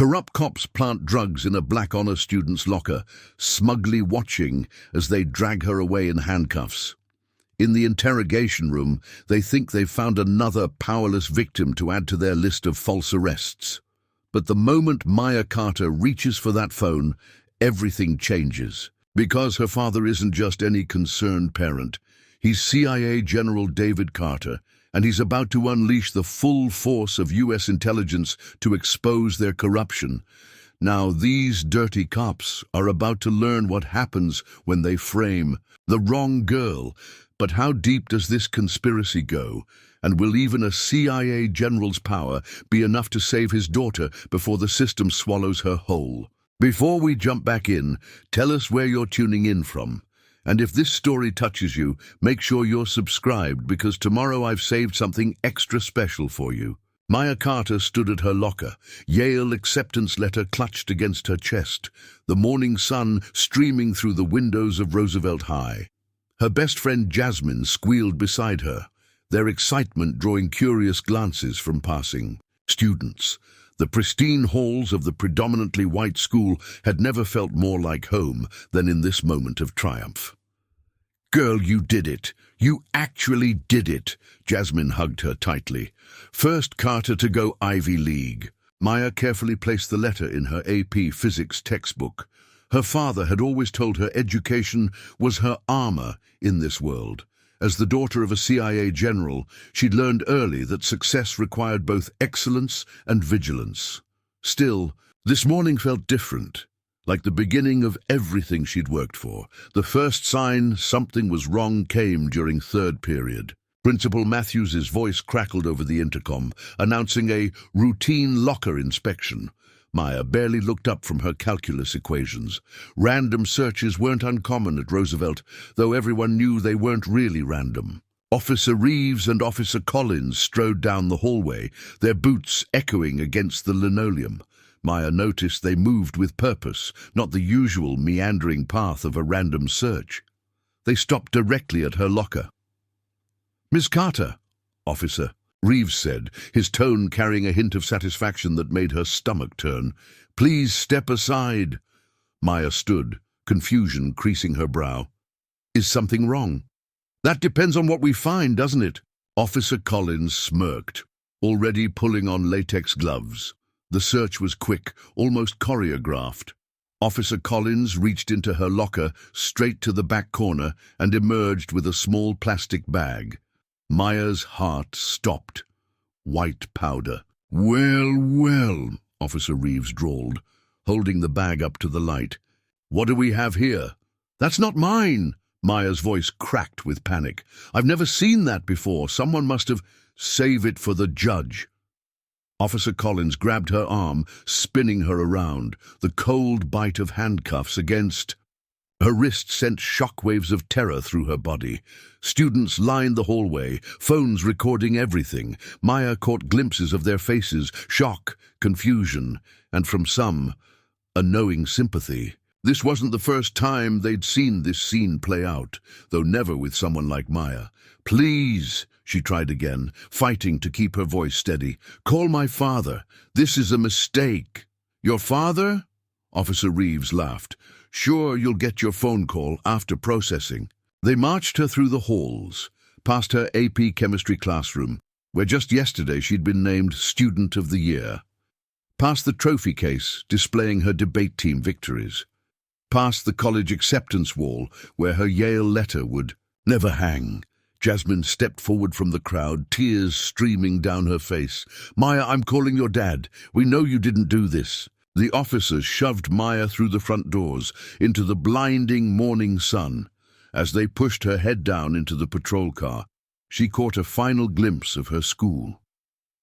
Corrupt cops plant drugs in a black honor student's locker, smugly watching as they drag her away in handcuffs. In the interrogation room, they think they've found another powerless victim to add to their list of false arrests. But the moment Maya Carter reaches for that phone, everything changes. Because her father isn't just any concerned parent. He's CIA General David Carter, and he's about to unleash the full force of U.S. intelligence to expose their corruption. Now, these dirty cops are about to learn what happens when they frame the wrong girl. But how deep does this conspiracy go? And will even a CIA general's power be enough to save his daughter before the system swallows her whole? Before we jump back in, tell us where you're tuning in from. And if this story touches you, make sure you're subscribed, because tomorrow I've saved something extra special for you. Maya Carter stood at her locker, Yale acceptance letter clutched against her chest, the morning sun streaming through the windows of Roosevelt High. Her best friend Jasmine squealed beside her, their excitement drawing curious glances from passing students. The pristine halls of the predominantly white school had never felt more like home than in this moment of triumph. "Girl, you did it. You actually did it." Jasmine hugged her tightly. First Carter to go Ivy League. Maya carefully placed the letter in her AP physics textbook. Her father had always told her education was her armor in this world. As the daughter of a CIA general, she'd learned early that success required both excellence and vigilance. Still, this morning felt different, like the beginning of everything she'd worked for. The first sign something was wrong came during third period. Principal Matthews's voice crackled over the intercom, announcing a routine locker inspection. Maya barely looked up from her calculus equations. Random searches weren't uncommon at Roosevelt, though everyone knew they weren't really random. Officer Reeves and Officer Collins strode down the hallway, their boots echoing against the linoleum. Maya noticed they moved with purpose, not the usual meandering path of a random search. They stopped directly at her locker. "Miss Carter," Officer Reeves said, his tone carrying a hint of satisfaction that made her stomach turn. "Please step aside." Maya stood, confusion creasing her brow. "Is something wrong?" "That depends on what we find, doesn't it?" Officer Collins smirked, already pulling on latex gloves. The search was quick, almost choreographed. Officer Collins reached into her locker, straight to the back corner, and emerged with a small plastic bag. Maya's heart stopped. White powder. "Well, well," Officer Reeves drawled, holding the bag up to the light. "What do we have here?" "That's not mine." Maya's voice cracked with panic. "I've never seen that before. Someone must have—" "Save it for the judge." Officer Collins grabbed her arm, spinning her around, the cold bite of handcuffs against... Her wrist sent shockwaves of terror through her body. Students lined the hallway, phones recording everything. Maya caught glimpses of their faces, shock, confusion, and from some, a knowing sympathy. This wasn't the first time they'd seen this scene play out, though never with someone like Maya. "Please," she tried again, fighting to keep her voice steady. "Call my father. This is a mistake." "Your father?" Officer Reeves laughed. "Sure, you'll get your phone call after processing." They marched her through the halls, past her AP chemistry classroom, where just yesterday she'd been named Student of the Year. Past the trophy case displaying her debate team victories. Past the college acceptance wall where her Yale letter would never hang. Jasmine stepped forward from the crowd, tears streaming down her face. "Maya, I'm calling your dad. We know you didn't do this." The officers shoved Maya through the front doors, into the blinding morning sun. As they pushed her head down into the patrol car, she caught a final glimpse of her school.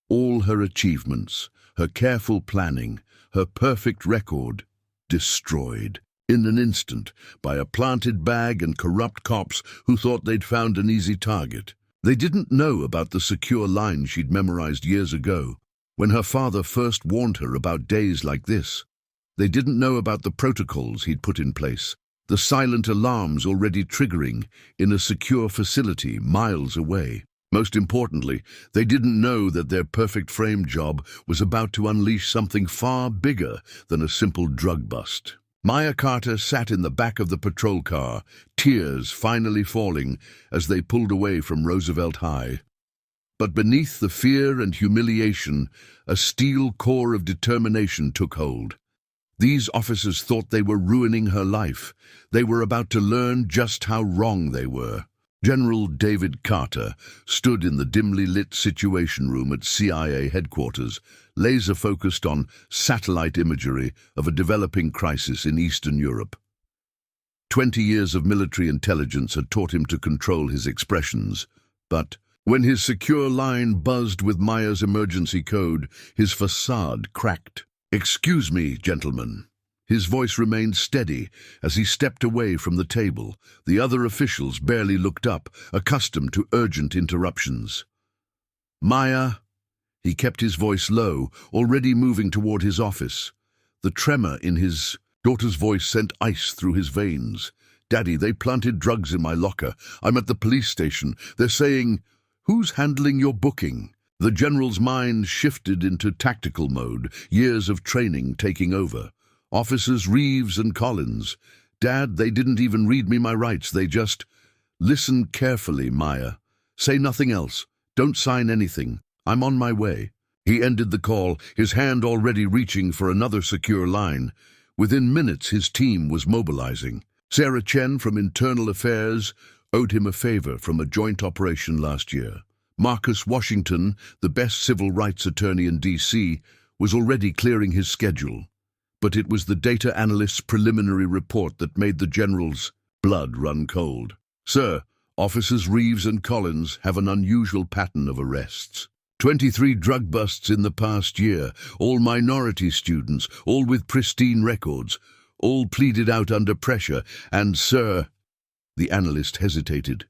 All her achievements, her careful planning, her perfect record, destroyed in an instant by a planted bag and corrupt cops who thought they'd found an easy target. They didn't know about the secure line she'd memorized years ago, when her father first warned her about days like this. They didn't know about the protocols he'd put in place, the silent alarms already triggering in a secure facility miles away. Most importantly, they didn't know that their perfect frame job was about to unleash something far bigger than a simple drug bust. Maya Carter sat in the back of the patrol car, tears finally falling as they pulled away from Roosevelt High. But beneath the fear and humiliation, a steel core of determination took hold. These officers thought they were ruining her life. They were about to learn just how wrong they were. General David Carter stood in the dimly lit Situation Room at CIA headquarters, laser-focused on satellite imagery of a developing crisis in Eastern Europe. 20 years of military intelligence had taught him to control his expressions, but when his secure line buzzed with Maya's emergency code, his facade cracked. "Excuse me, gentlemen." His voice remained steady as he stepped away from the table. The other officials barely looked up, accustomed to urgent interruptions. "Maya," he kept his voice low, already moving toward his office. The tremor in his daughter's voice sent ice through his veins. "Daddy, they planted drugs in my locker. I'm at the police station. They're saying, 'Who's handling your booking?'" The general's mind shifted into tactical mode, years of training taking over. Officers Reeves and Collins. "Dad, they didn't even read me my rights. They just—" "Listen carefully, Maya. Say nothing else. Don't sign anything. I'm on my way." He ended the call, his hand already reaching for another secure line. Within minutes, his team was mobilizing. Sarah Chen from Internal Affairs owed him a favor from a joint operation last year. Marcus Washington, the best civil rights attorney in D.C., was already clearing his schedule. But it was the data analyst's preliminary report that made the general's blood run cold. "Sir, Officers Reeves and Collins have an unusual pattern of arrests. 23 drug busts in the past year, all minority students, all with pristine records, all pleaded out under pressure, and, sir—" The analyst hesitated.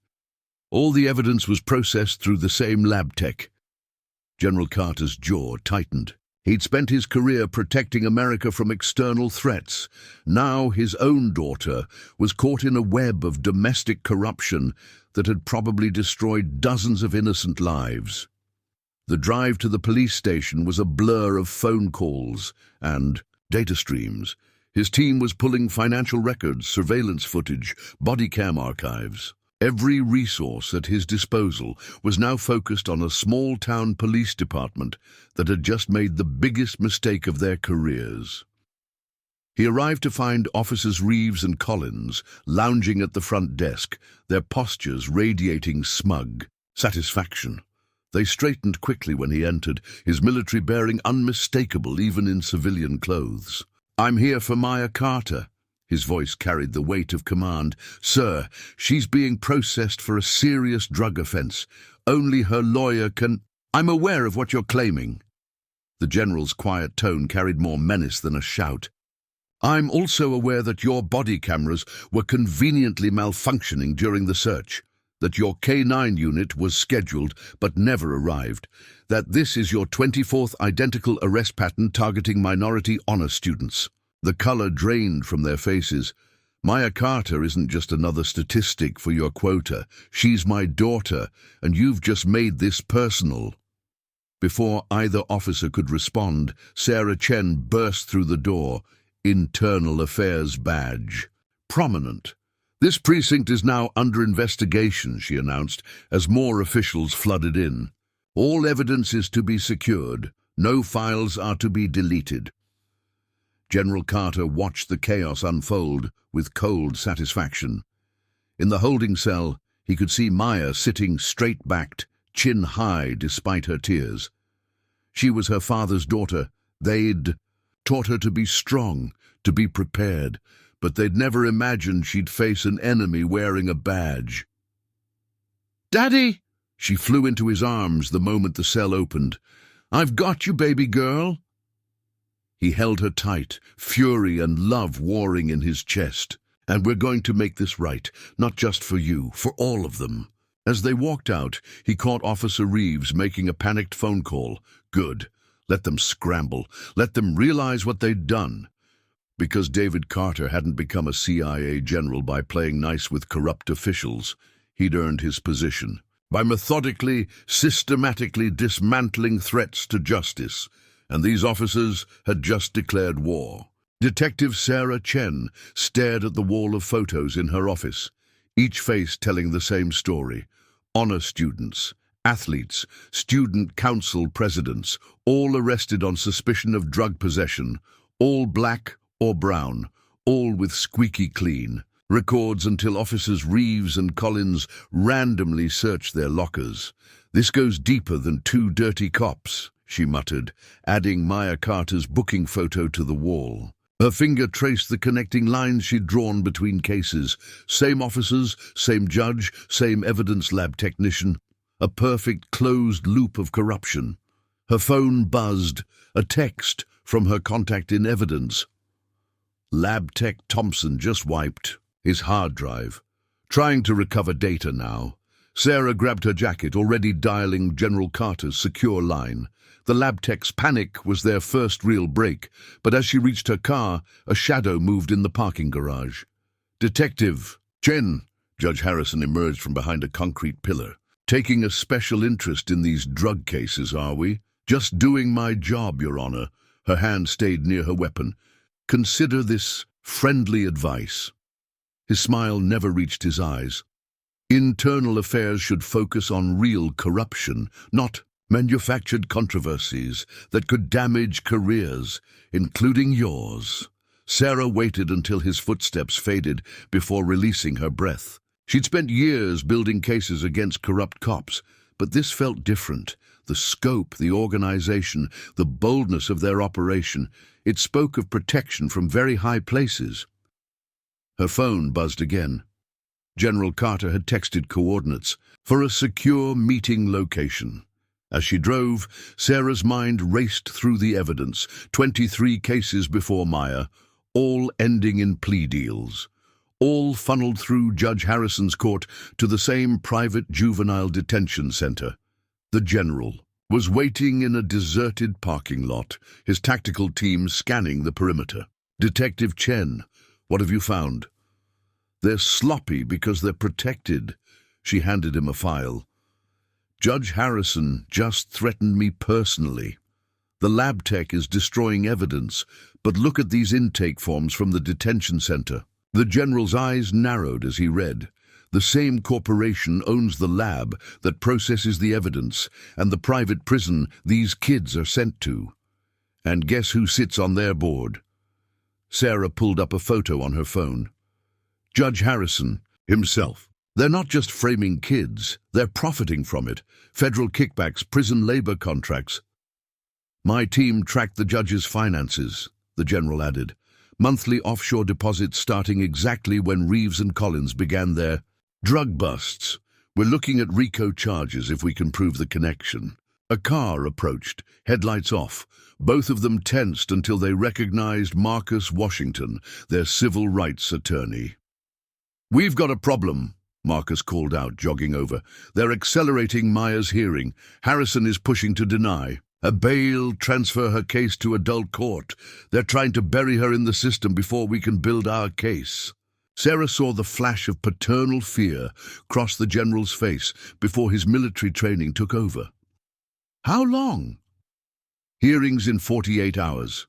"All the evidence was processed through the same lab tech." General Carter's jaw tightened. He'd spent his career protecting America from external threats. Now his own daughter was caught in a web of domestic corruption that had probably destroyed dozens of innocent lives. The drive to the police station was a blur of phone calls and data streams. His team was pulling financial records, surveillance footage, body cam archives. Every resource at his disposal was now focused on a small-town police department that had just made the biggest mistake of their careers. He arrived to find Officers Reeves and Collins lounging at the front desk, their postures radiating smug satisfaction. They straightened quickly when he entered, his military bearing unmistakable even in civilian clothes. "I'm here for Maya Carter." His voice carried the weight of command. "Sir, she's being processed for a serious drug offense. Only her lawyer can—" "I'm aware of what you're claiming." The general's quiet tone carried more menace than a shout. "I'm also aware that your body cameras were conveniently malfunctioning during the search, that your K9 unit was scheduled but never arrived, that this is your 24th identical arrest pattern targeting minority honor students." The color drained from their faces. "Maya Carter isn't just another statistic for your quota. She's my daughter, and you've just made this personal." Before either officer could respond, Sarah Chen burst through the door, Internal Affairs badge. Prominent. "This precinct is now under investigation," she announced, as more officials flooded in. "All evidence is to be secured. No files are to be deleted." General Carter watched the chaos unfold with cold satisfaction. In the holding cell, he could see Maya sitting straight-backed, chin high despite her tears. She was her father's daughter. They'd taught her to be strong, to be prepared, but they'd never imagined she'd face an enemy wearing a badge. "Daddy!" She flew into his arms the moment the cell opened. "I've got you, baby girl." He held her tight, fury and love warring in his chest. "And we're going to make this right, not just for you, for all of them." As they walked out, he caught Officer Reeves making a panicked phone call. Good. Let them scramble. Let them realize what they'd done. Because David Carter hadn't become a CIA general by playing nice with corrupt officials, he'd earned his position. by methodically, systematically dismantling threats to justice, and these officers had just declared war. Detective Sarah Chen stared at the wall of photos in her office, each face telling the same story. Honor students, athletes, student council presidents, all arrested on suspicion of drug possession, all black or brown, all with squeaky clean records until officers Reeves and Collins randomly searched their lockers. "This goes deeper than two dirty cops," she muttered, adding Maya Carter's booking photo to the wall. Her finger traced the connecting lines she'd drawn between cases. Same officers, same judge, same evidence lab technician. A perfect closed loop of corruption. Her phone buzzed, a text from her contact in evidence. Lab tech Thompson just wiped his hard drive, trying to recover data now. Sarah grabbed her jacket, already dialing General Carter's secure line. The lab tech's panic was their first real break, but as she reached her car, a shadow moved in the parking garage. "Detective Chen," Judge Harrison emerged from behind a concrete pillar. "Taking a special interest in these drug cases, are we?" "Just doing my job, Your Honor." Her hand stayed near her weapon. "Consider this friendly advice." His smile never reached his eyes. Internal affairs should focus on real corruption, not manufactured controversies that could damage careers, including yours. Sarah waited until his footsteps faded before releasing her breath. She'd spent years building cases against corrupt cops, but this felt different. The scope, the organization, the boldness of their operation, it spoke of protection from very high places. Her phone buzzed again. General Carter had texted coordinates for a secure meeting location. As she drove, Sarah's mind raced through the evidence, 23 cases before Maya, all ending in plea deals. All funneled through Judge Harrison's court to the same private juvenile detention center. The general was waiting in a deserted parking lot, his tactical team scanning the perimeter. "Detective Chen, what have you found?" "They're sloppy because they're protected." She handed him a file. "Judge Harrison just threatened me personally. The lab tech is destroying evidence, but look at these intake forms from the detention center." The general's eyes narrowed as he read. The same corporation owns the lab that processes the evidence and the private prison these kids are sent to. And guess who sits on their board? Sarah pulled up a photo on her phone. Judge Harrison himself. They're not just framing kids, they're profiting from it. Federal kickbacks, prison labor contracts. "My team tracked the judge's finances," the general added. "Monthly offshore deposits starting exactly when Reeves and Collins began their drug busts. We're looking at RICO charges if we can prove the connection." A car approached, headlights off. Both of them tensed until they recognized Marcus Washington, their civil rights attorney. "We've got a problem," Marcus called out, jogging over. "They're accelerating Maya's hearing. Harrison is pushing to deny. A bail, transfer her case to adult court. They're trying to bury her in the system before we can build our case." Sarah saw the flash of paternal fear cross the general's face before his military training took over. "How long?" "Hearings in 48 hours.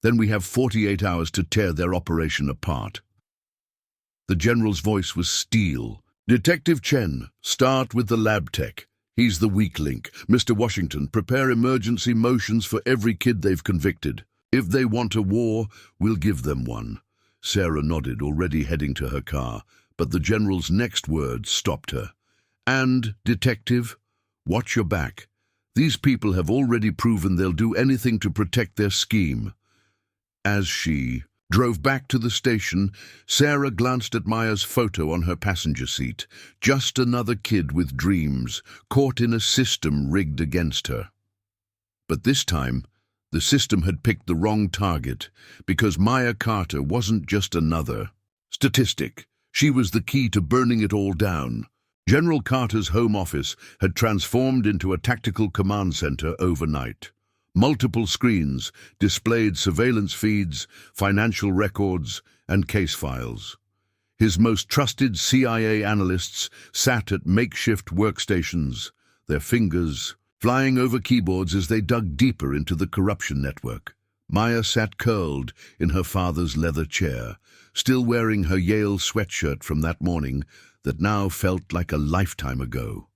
Then we have 48 hours to tear their operation apart." The general's voice was steel. "Detective Chen, start with the lab tech. He's the weak link. Mr. Washington, prepare emergency motions for every kid they've convicted. If they want a war, we'll give them one." Sarah nodded, already heading to her car, but the general's next words stopped her. "And, detective, watch your back. These people have already proven they'll do anything to protect their scheme." As she drove back to the station, Sarah glanced at Maya's photo on her passenger seat. Just another kid with dreams, caught in a system rigged against her. But this time, the system had picked the wrong target, because Maya Carter wasn't just another statistic. She was the key to burning it all down. General Carter's home office had transformed into a tactical command center overnight. Multiple screens displayed surveillance feeds, financial records, and case files. His most trusted CIA analysts sat at makeshift workstations, their fingers flying over keyboards as they dug deeper into the corruption network. Maya sat curled in her father's leather chair, still wearing her Yale sweatshirt from that morning that now felt like a lifetime ago.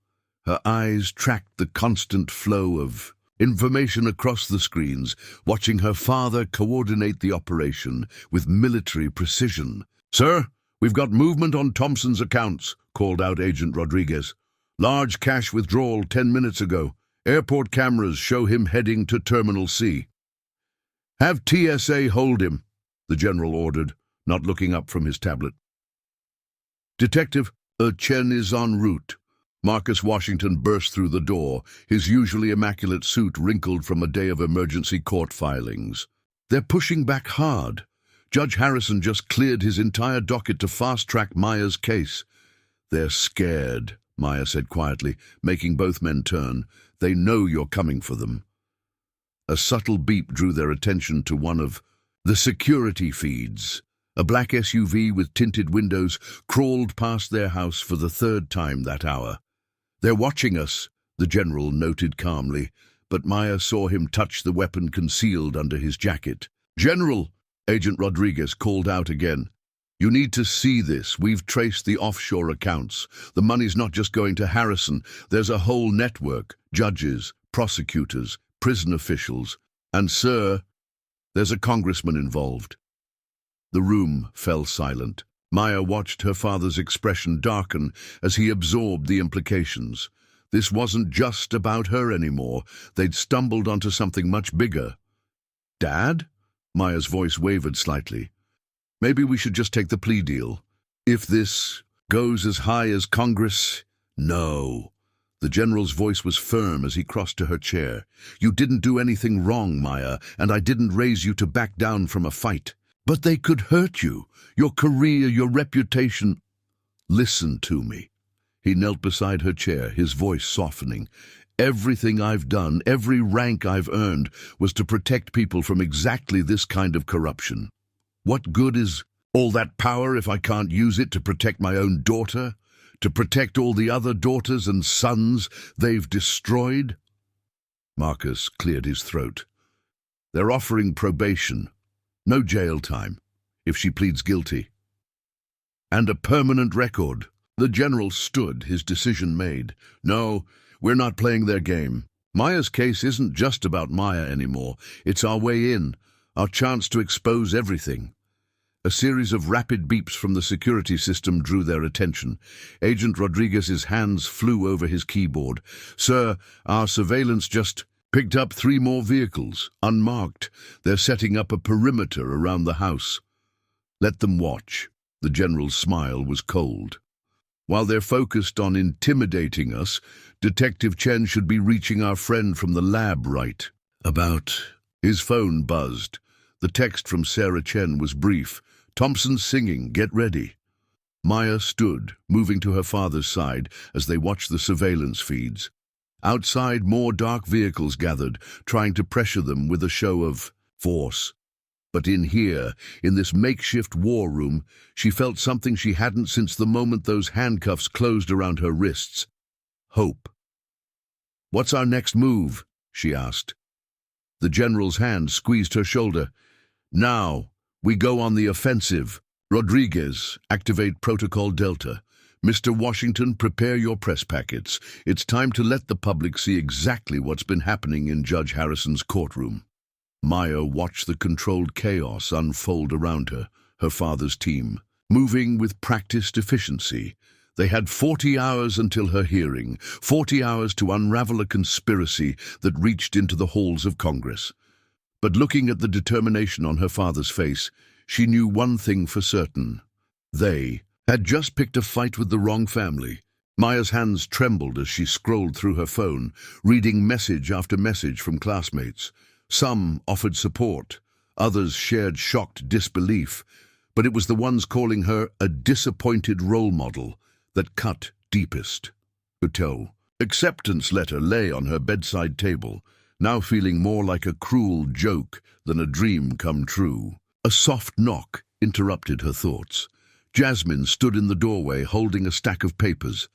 Her eyes tracked the constant flow of information across the screens, watching her father coordinate the operation with military precision. "Sir, we've got movement on Thompson's accounts," called out Agent Rodriguez. "Large cash withdrawal 10 minutes ago. Airport cameras show him heading to Terminal C." "Have TSA hold him," the general ordered, not looking up from his tablet. "Detective, Chen is en route." Marcus Washington burst through the door, his usually immaculate suit wrinkled from a day of emergency court filings. "They're pushing back hard. Judge Harrison just cleared his entire docket to fast-track Maya's case." "They're scared," Maya said quietly, making both men turn. "They know you're coming for them." A subtle beep drew their attention to one of the security feeds. A black SUV with tinted windows crawled past their house for the third time that hour. "They're watching us," the general noted calmly, but Maya saw him touch the weapon concealed under his jacket. "General," Agent Rodriguez called out again, "you need to see this. We've traced the offshore accounts. The money's not just going to Harrison. There's a whole network, judges, prosecutors, prison officials, and, sir, there's a congressman involved." The room fell silent. Maya watched her father's expression darken as he absorbed the implications. This wasn't just about her anymore. They'd stumbled onto something much bigger. "Dad?" Maya's voice wavered slightly. "Maybe we should just take the plea deal. If this goes as high as Congress—" "No." The general's voice was firm as he crossed to her chair. "You didn't do anything wrong, Maya, and I didn't raise you to back down from a fight. But they could hurt you, your career, your reputation. Listen to me." He knelt beside her chair, his voice softening. "Everything I've done, every rank I've earned, was to protect people from exactly this kind of corruption. What good is all that power if I can't use it to protect my own daughter, to protect all the other daughters and sons they've destroyed?" Marcus cleared his throat. "They're offering probation. No jail time, if she pleads guilty. And a permanent record." The general stood, his decision made. "No, we're not playing their game. Maya's case isn't just about Maya anymore. It's our way in, our chance to expose everything." A series of rapid beeps from the security system drew their attention. Agent Rodriguez's hands flew over his keyboard. "Sir, our surveillance just picked up 3 more vehicles, unmarked. They're setting up a perimeter around the house." "Let them watch." The general's smile was cold. "While they're focused on intimidating us, Detective Chen should be reaching our friend from the lab right about." His phone buzzed. The text from Sarah Chen was brief. "Thompson's singing, get ready." Maya stood, moving to her father's side as they watched the surveillance feeds. Outside, more dark vehicles gathered, trying to pressure them with a show of force. But in here, in this makeshift war room, she felt something she hadn't since the moment those handcuffs closed around her wrists. Hope. "What's our next move?" she asked. The general's hand squeezed her shoulder. "Now, we go on the offensive. Rodriguez, activate Protocol Delta. Mr. Washington, prepare your press packets. It's time to let the public see exactly what's been happening in Judge Harrison's courtroom." Maya watched the controlled chaos unfold around her, her father's team, moving with practiced efficiency. They had 40 hours until her hearing, 40 hours to unravel a conspiracy that reached into the halls of Congress. But looking at the determination on her father's face, she knew one thing for certain. They had just picked a fight with the wrong family. Maya's hands trembled as she scrolled through her phone, reading message after message from classmates. Some offered support, others shared shocked disbelief, but it was the ones calling her a disappointed role model that cut deepest. Her acceptance letter lay on her bedside table, now feeling more like a cruel joke than a dream come true. A soft knock interrupted her thoughts. Jasmine stood in the doorway holding a stack of papers.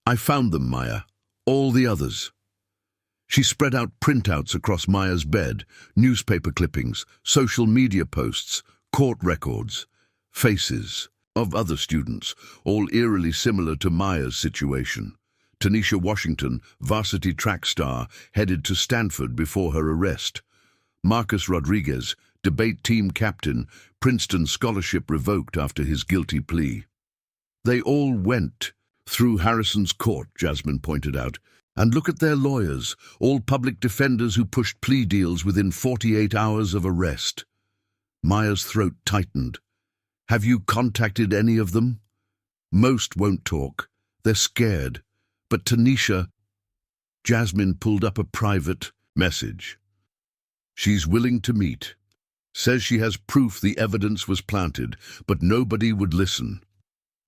"I found them, Maya. All the others." She spread out printouts across Maya's bed, newspaper clippings, social media posts, court records, faces of other students, all eerily similar to Maya's situation. Tanisha Washington, varsity track star, headed to Stanford before her arrest. Marcus Rodriguez, debate team captain, Princeton scholarship revoked after his guilty plea. They all went through Harrison's court, Jasmine pointed out. And look at their lawyers, all public defenders who pushed plea deals within 48 hours of arrest. Maya's throat tightened. "Have you contacted any of them?" "Most won't talk. They're scared. But Tanisha..." Jasmine pulled up a private message. "She's willing to meet. Says she has proof the evidence was planted, but nobody would listen."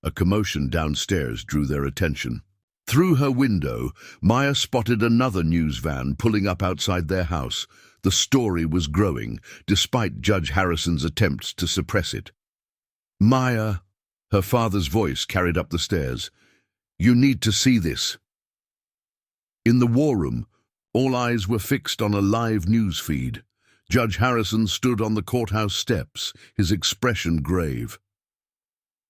A commotion downstairs drew their attention. Through her window, Maya spotted another news van pulling up outside their house. The story was growing, despite Judge Harrison's attempts to suppress it. "Maya," her father's voice carried up the stairs, "you need to see this." In the war room, all eyes were fixed on a live news feed. Judge Harrison stood on the courthouse steps, his expression grave.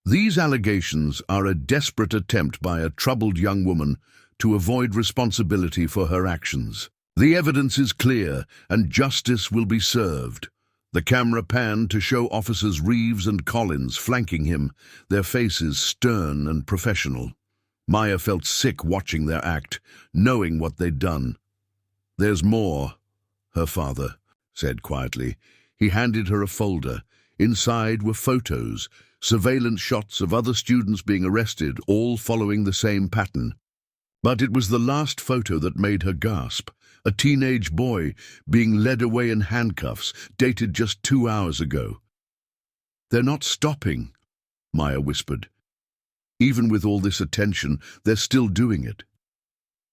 "These allegations are a desperate attempt by a troubled young woman to avoid responsibility for her actions. The evidence is clear, and justice will be served." The camera panned to show officers Reeves and Collins flanking him, their faces stern and professional. Maya felt sick watching their act, knowing what they'd done. "There's more," her father said quietly. He handed her a folder. Inside were photos, surveillance shots of other students being arrested, all following the same pattern. But it was the last photo that made her gasp. A teenage boy being led away in handcuffs, dated just 2 hours ago. "They're not stopping," Maya whispered. "Even with all this attention, they're still doing it.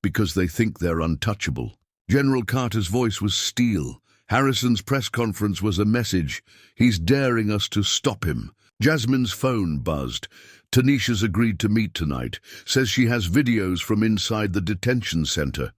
Because they think they're untouchable." General Carter's voice was steel. Harrison's press conference was a message. "He's daring us to stop him." Jasmine's phone buzzed. "Tanisha's agreed to meet tonight. Says she has videos from inside the detention center."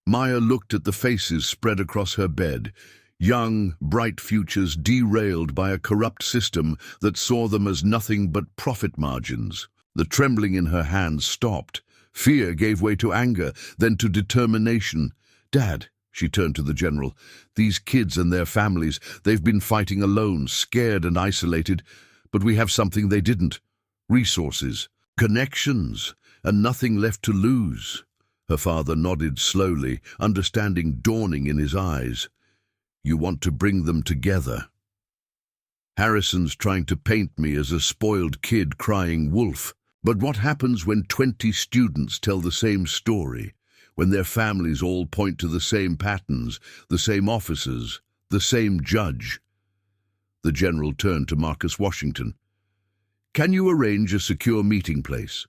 Maya looked at the faces spread across her bed. Young, bright futures derailed by a corrupt system that saw them as nothing but profit margins. The trembling in her hands stopped. Fear gave way to anger, then to determination. "Dad," she turned to the general, "these kids and their families, they've been fighting alone, scared and isolated. But we have something they didn't. Resources, connections, and nothing left to lose." Her father nodded slowly, understanding dawning in his eyes. "You want to bring them together." "Harrison's trying to paint me as a spoiled kid crying wolf. But what happens when 20 students tell the same story? When their families all point to the same patterns, the same officers, the same judge?" The general turned to Marcus Washington. "Can you arrange a secure meeting place?"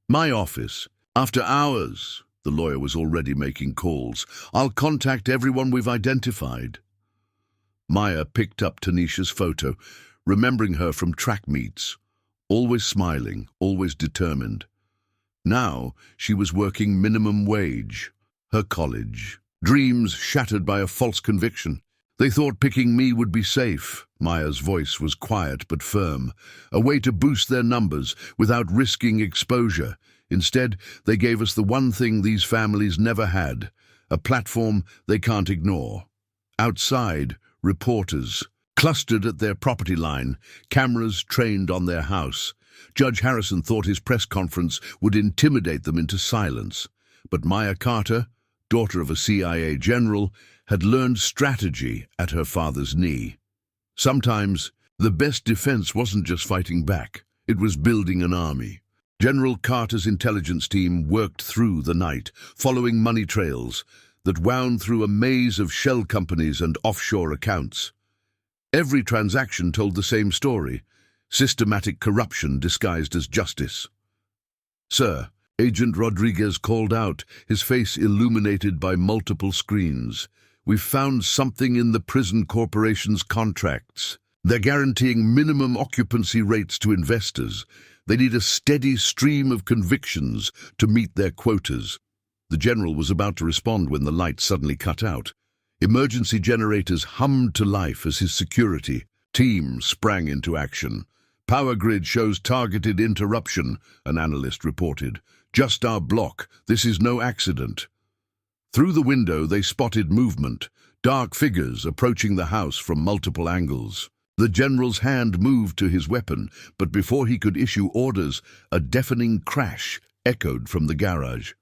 "My office. After hours." The lawyer was already making calls. "I'll contact everyone we've identified." Maya picked up Tanisha's photo, remembering her from track meets. Always smiling, always determined. Now she was working minimum wage. Her college. Dreams shattered by a false conviction. "They thought picking me would be safe." Maya's voice was quiet but firm. "A way to boost their numbers without risking exposure. Instead, they gave us the one thing these families never had, a platform they can't ignore." Outside, reporters clustered at their property line, cameras trained on their house. Judge Harrison thought his press conference would intimidate them into silence. But Maya Carter, daughter of a CIA general, had learned strategy at her father's knee. Sometimes, the best defense wasn't just fighting back, it was building an army. General Carter's intelligence team worked through the night, following money trails that wound through a maze of shell companies and offshore accounts. Every transaction told the same story: systematic corruption disguised as justice. "Sir," Agent Rodriguez called out, his face illuminated by multiple screens, "we've found something in the prison corporation's contracts. They're guaranteeing minimum occupancy rates to investors. They need a steady stream of convictions to meet their quotas. The general was about to respond when the light suddenly cut out. Emergency generators hummed to life as his security team sprang into action. Power grid shows targeted interruption, an analyst reported. Just our block. This is no accident. Through the window they spotted movement, dark figures approaching the house from multiple angles. The general's hand moved to his weapon, but before he could issue orders, a deafening crash echoed from the garage.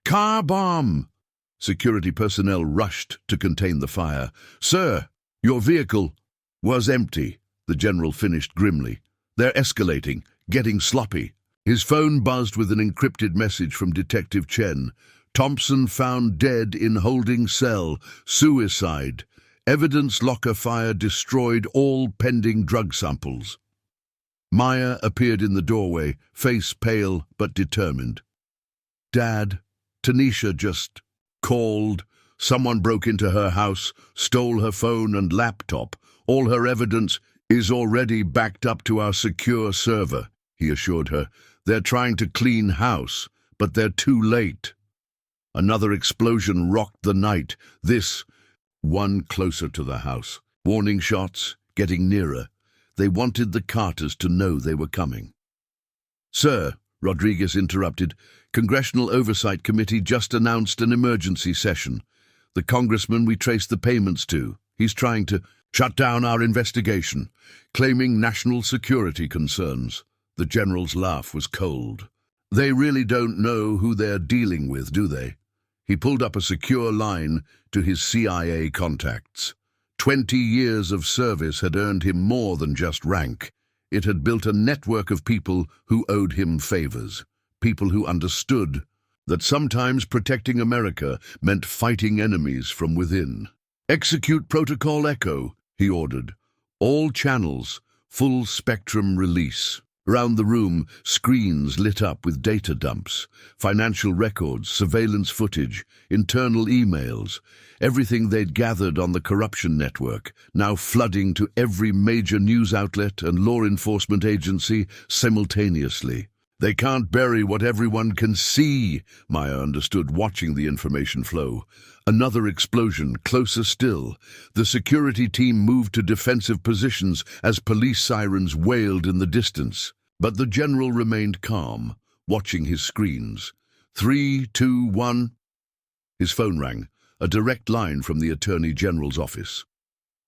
Car bomb! Security personnel rushed to contain the fire. Sir, your vehicle was empty, the general finished grimly. They're escalating, getting sloppy. His phone buzzed with an encrypted message from Detective Chen. Thompson found dead in holding cell. Suicide. Evidence locker fire destroyed all pending drug samples. Maya appeared in the doorway, face pale but determined. Dad, Tanisha just called. Someone broke into her house, stole her phone and laptop. All her evidence is already backed up to our secure server, he assured her. They're trying to clean house, but they're too late. Another explosion rocked the night. This one closer to the house. Warning shots, getting nearer. They wanted the Carters to know they were coming. Sir, Rodriguez interrupted, Congressional Oversight Committee just announced an emergency session. The congressman we traced the payments to, he's trying to shut down our investigation, claiming national security concerns. The general's laugh was cold. They really don't know who they're dealing with, do they? He pulled up a secure line to his CIA contacts. 20 years of service had earned him more than just rank. It had built a network of people who owed him favors, people who understood that sometimes protecting America meant fighting enemies from within. Execute Protocol Echo, he ordered. All channels, full spectrum release. Around the room, screens lit up with data dumps, financial records, surveillance footage, internal emails, everything they'd gathered on the corruption network, now flooding to every major news outlet and law enforcement agency simultaneously. They can't bury what everyone can see, Maya understood, watching the information flow. Another explosion, closer still. The security team moved to defensive positions as police sirens wailed in the distance. But the general remained calm, watching his screens. 3, 2, 1. His phone rang, a direct line from the Attorney General's office.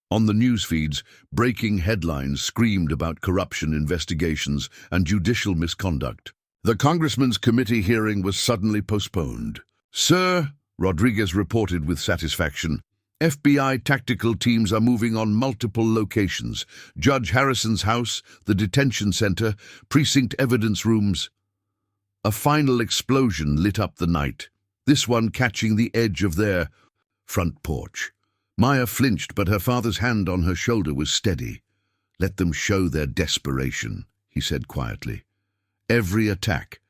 On the news feeds, breaking headlines screamed about corruption investigations and judicial misconduct. The congressman's committee hearing was suddenly postponed. Sir, Rodriguez reported with satisfaction, FBI tactical teams are moving on multiple locations. Judge Harrison's house, the detention center, precinct evidence rooms. A final explosion lit up the night, this one catching the edge of their front porch. Maya flinched, but her father's hand on her shoulder was steady. Let them show their desperation, he said quietly. Every attack,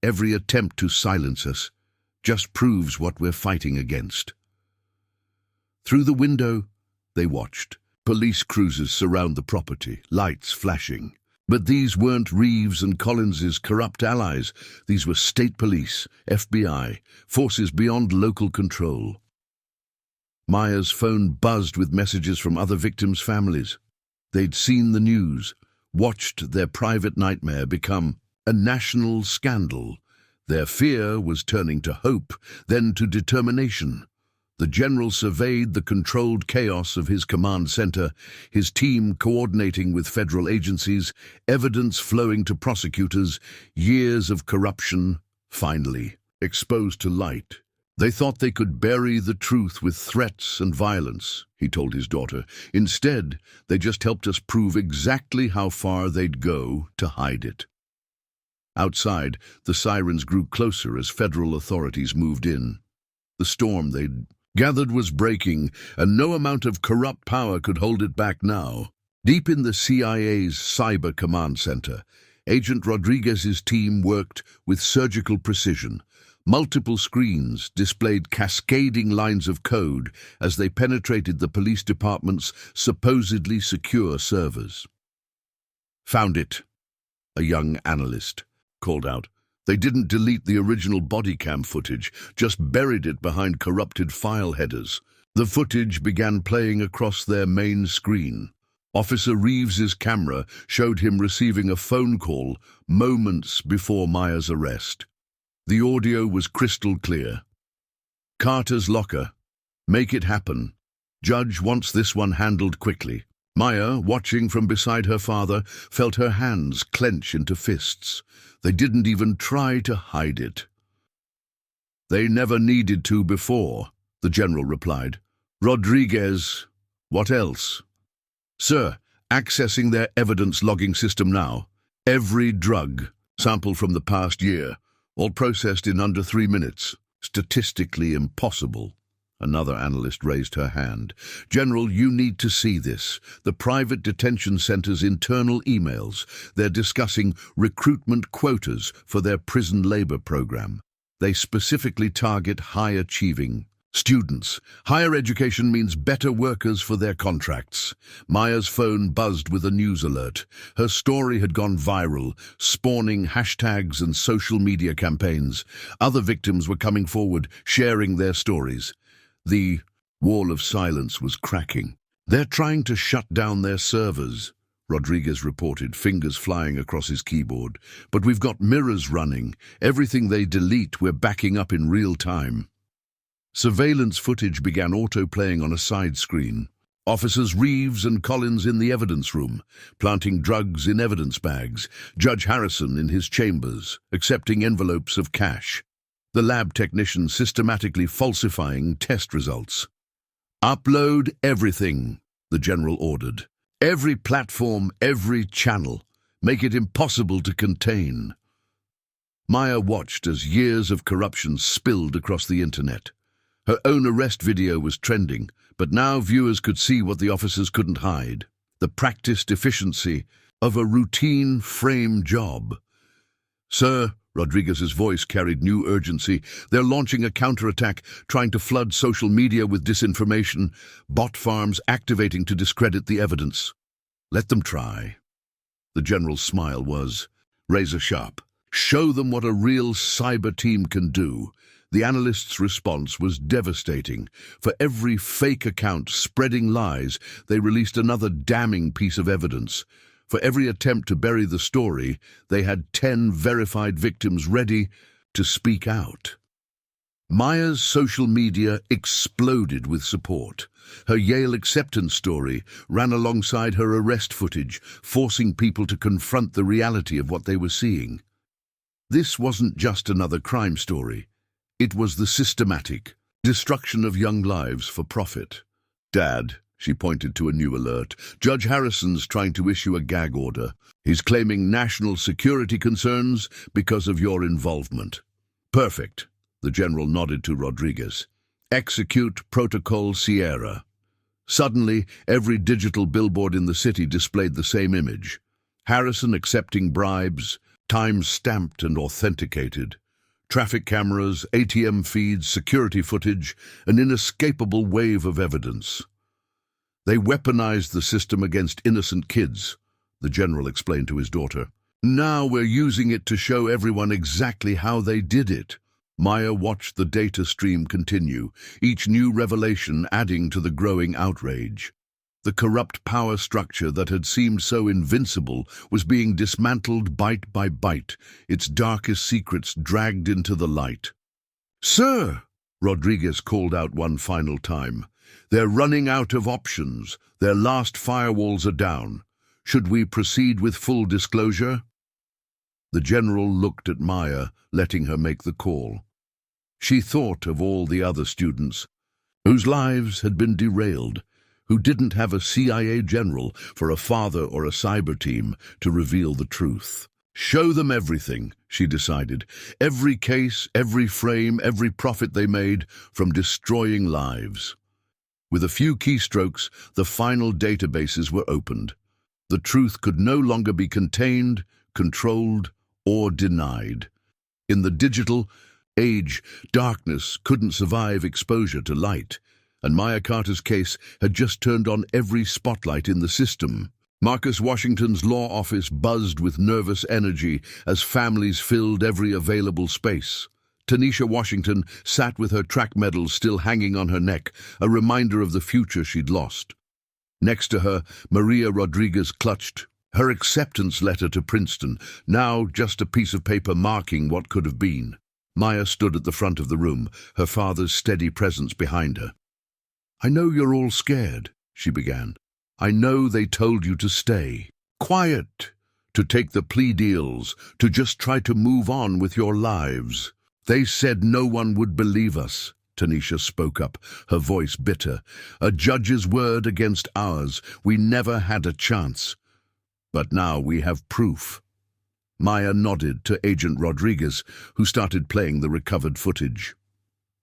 every attempt to silence us, just proves what we're fighting against. Through the window, they watched. Police cruisers surround the property, lights flashing. But these weren't Reeves and Collins's corrupt allies. These were state police, FBI, forces beyond local control. Maya's phone buzzed with messages from other victims' families. They'd seen the news, watched their private nightmare become a national scandal. Their fear was turning to hope, then to determination. The general surveyed the controlled chaos of his command center, his team coordinating with federal agencies, evidence flowing to prosecutors, years of corruption, finally exposed to light. They thought they could bury the truth with threats and violence, he told his daughter. Instead, they just helped us prove exactly how far they'd go to hide it. Outside, the sirens grew closer as federal authorities moved in. The storm they'd gathered was breaking, and no amount of corrupt power could hold it back now. Deep in the CIA's Cyber Command Center, Agent Rodriguez's team worked with surgical precision. Multiple screens displayed cascading lines of code as they penetrated the police department's supposedly secure servers. "Found it," a young analyst called out. They didn't delete the original body cam footage, just buried it behind corrupted file headers. The footage began playing across their main screen. Officer Reeves's camera showed him receiving a phone call moments before Maya's arrest. The audio was crystal clear. "Carter's locker. Make it happen. Judge wants this one handled quickly." Maya, watching from beside her father, felt her hands clench into fists. They didn't even try to hide it. "They never needed to before," the general replied. "Rodriguez, what else?" "Sir, accessing their evidence logging system now. Every drug sample from the past year, all processed in under 3 minutes. Statistically impossible." Another analyst raised her hand. "General, you need to see this. The private detention center's internal emails. They're discussing recruitment quotas for their prison labor program. They specifically target high-achieving students. Higher education means better workers for their contracts." Maya's phone buzzed with a news alert. Her story had gone viral, spawning hashtags and social media campaigns. Other victims were coming forward, sharing their stories. The wall of silence was cracking. "They're trying to shut down their servers," Rodriguez reported, fingers flying across his keyboard. "But we've got mirrors running. Everything they delete, we're backing up in real time." Surveillance footage began auto-playing on a side screen. Officers Reeves and Collins in the evidence room, planting drugs in evidence bags. Judge Harrison in his chambers, accepting envelopes of cash. The lab technician systematically falsifying test results. "Upload everything," the general ordered. "Every platform, every channel. Make it impossible to contain." Maya watched as years of corruption spilled across the internet. Her own arrest video was trending, but now viewers could see what the officers couldn't hide: the practiced efficiency of a routine frame job. "Sir," Rodriguez's voice carried new urgency, "they're launching a counterattack, trying to flood social media with disinformation, bot farms activating to discredit the evidence." "Let them try." The general's smile was razor sharp. "Show them what a real cyber team can do." The analyst's response was devastating. For every fake account spreading lies, they released another damning piece of evidence. For every attempt to bury the story, they had 10 verified victims ready to speak out. Maya's social media exploded with support. Her Yale acceptance story ran alongside her arrest footage, forcing people to confront the reality of what they were seeing. This wasn't just another crime story. It was the systematic destruction of young lives for profit. "Dad," she pointed to a new alert, "Judge Harrison's trying to issue a gag order. He's claiming national security concerns because of your involvement." "Perfect," the general nodded to Rodriguez. "Execute Protocol Sierra." Suddenly, every digital billboard in the city displayed the same image. Harrison accepting bribes, time-stamped and authenticated. Traffic cameras, ATM feeds, security footage, an inescapable wave of evidence. "They weaponized the system against innocent kids," the general explained to his daughter. "Now we're using it to show everyone exactly how they did it." Maya watched the data stream continue, each new revelation adding to the growing outrage. The corrupt power structure that had seemed so invincible was being dismantled bite by bite, its darkest secrets dragged into the light. "Sir," Rodriguez called out one final time, "they're running out of options. Their last firewalls are down. Should we proceed with full disclosure?" The general looked at Maya, letting her make the call. She thought of all the other students whose lives had been derailed, who didn't have a CIA general for a father or a cyber team to reveal the truth. "Show them everything," she decided. "Every case, every frame, every profit they made from destroying lives." With a few keystrokes, the final databases were opened. The truth could no longer be contained, controlled, or denied. In the digital Age, darkness couldn't survive exposure to light, and Maya Carter's case had just turned on every spotlight in the system. Marcus Washington's law office buzzed with nervous energy as families filled every available space. Tanisha Washington sat with her track medals still hanging on her neck, a reminder of the future she'd lost. Next to her, Maria Rodriguez clutched her acceptance letter to Princeton, now just a piece of paper marking what could have been. Maya stood at the front of the room, her father's steady presence behind her. "I know you're all scared," she began. "I know they told you to stay quiet, to take the plea deals, to just try to move on with your lives. They said no one would believe us." Tanisha spoke up, her voice bitter. "A judge's word against ours. We never had a chance. But now we have proof." Maya nodded to Agent Rodriguez, who started playing the recovered footage.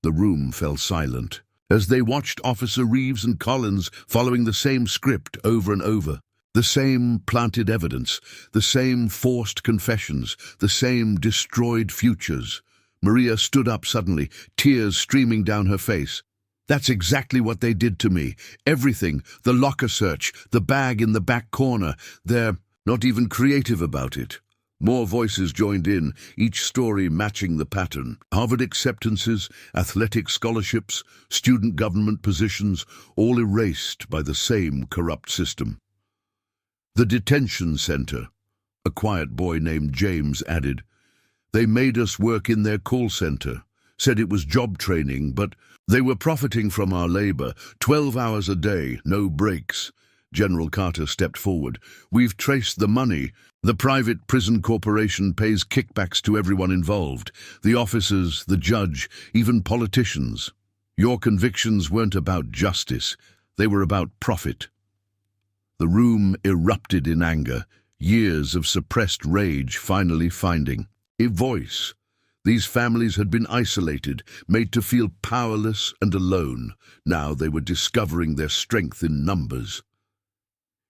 The room fell silent as they watched Officer Reeves and Collins following the same script over and over. The same planted evidence, the same forced confessions, the same destroyed futures. Maria stood up suddenly, tears streaming down her face. "That's exactly what they did to me. Everything, the locker search, the bag in the back corner. They're not even creative about it." More voices joined in, each story matching the pattern. Harvard acceptances, athletic scholarships, student government positions, all erased by the same corrupt system. "The detention center," a quiet boy named James added. "They made us work in their call center, said it was job training, but they were profiting from our labor, 12 hours a day, no breaks." General Carter stepped forward. "We've traced the money. The private prison corporation pays kickbacks to everyone involved, the officers, the judge, even politicians. Your convictions weren't about justice, they were about profit." The room erupted in anger, years of suppressed rage finally finding a voice. These families had been isolated, made to feel powerless and alone. Now they were discovering their strength in numbers.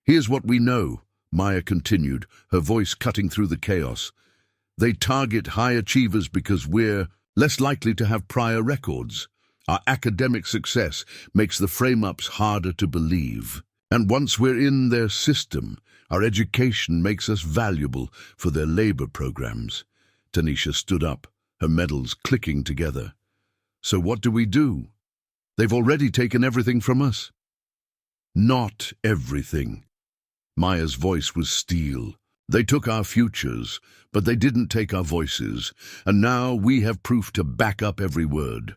"Here's what we know," Maya continued, her voice cutting through the chaos. "They target high achievers because we're less likely to have prior records. Our academic success makes the frame-ups harder to believe. And once we're in their system, our education makes us valuable for their labor programs." Tanisha stood up, her medals clicking together. "So what do we do? They've already taken everything from us." "Not everything." Maya's voice was steel. "They took our futures, but they didn't take our voices, and now we have proof to back up every word."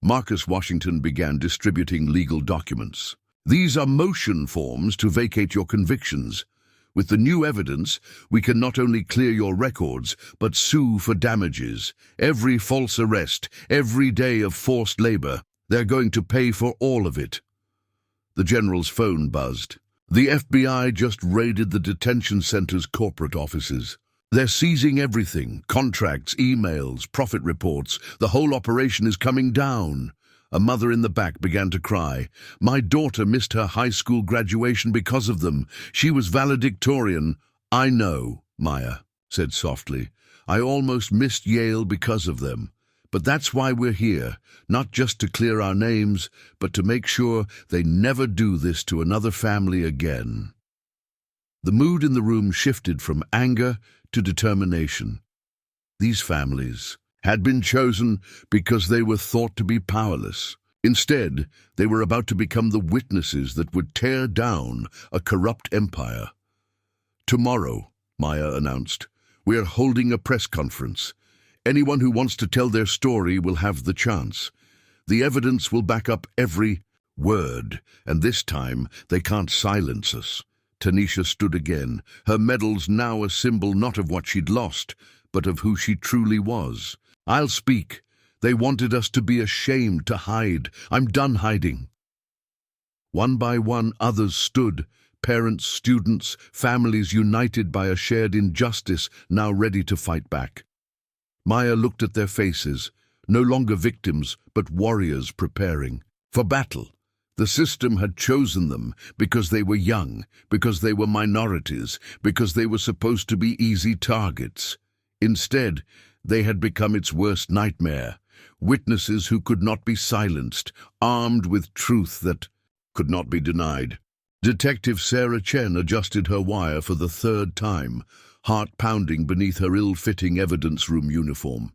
Marcus Washington began distributing legal documents. "These are motion forms to vacate your convictions. With the new evidence, we can not only clear your records, but sue for damages. Every false arrest, every day of forced labor, they're going to pay for all of it." The general's phone buzzed. "The FBI just raided the detention center's corporate offices. They're seizing everything, contracts, emails, profit reports. The whole operation is coming down." A mother in the back began to cry. "My daughter missed her high school graduation because of them. She was valedictorian." "I know," Maya said softly. "I almost missed Yale because of them. But that's why we're here, not just to clear our names, but to make sure they never do this to another family again." The mood in the room shifted from anger to determination. These families had been chosen because they were thought to be powerless. Instead, they were about to become the witnesses that would tear down a corrupt empire. "Tomorrow," Maya announced, "we're holding a press conference. Anyone who wants to tell their story will have the chance. The evidence will back up every word, and this time they can't silence us." Tanisha stood again, her medals now a symbol not of what she'd lost, but of who she truly was. "I'll speak. They wanted us to be ashamed, to hide. I'm done hiding." One by one, others stood, parents, students, families united by a shared injustice, now ready to fight back. Maya looked at their faces, no longer victims, but warriors preparing for battle. The system had chosen them because they were young, because they were minorities, because they were supposed to be easy targets. Instead, they had become its worst nightmare, witnesses who could not be silenced, armed with truth that could not be denied. Detective Sarah Chen adjusted her wire for the third time, heart pounding beneath her ill-fitting evidence room uniform.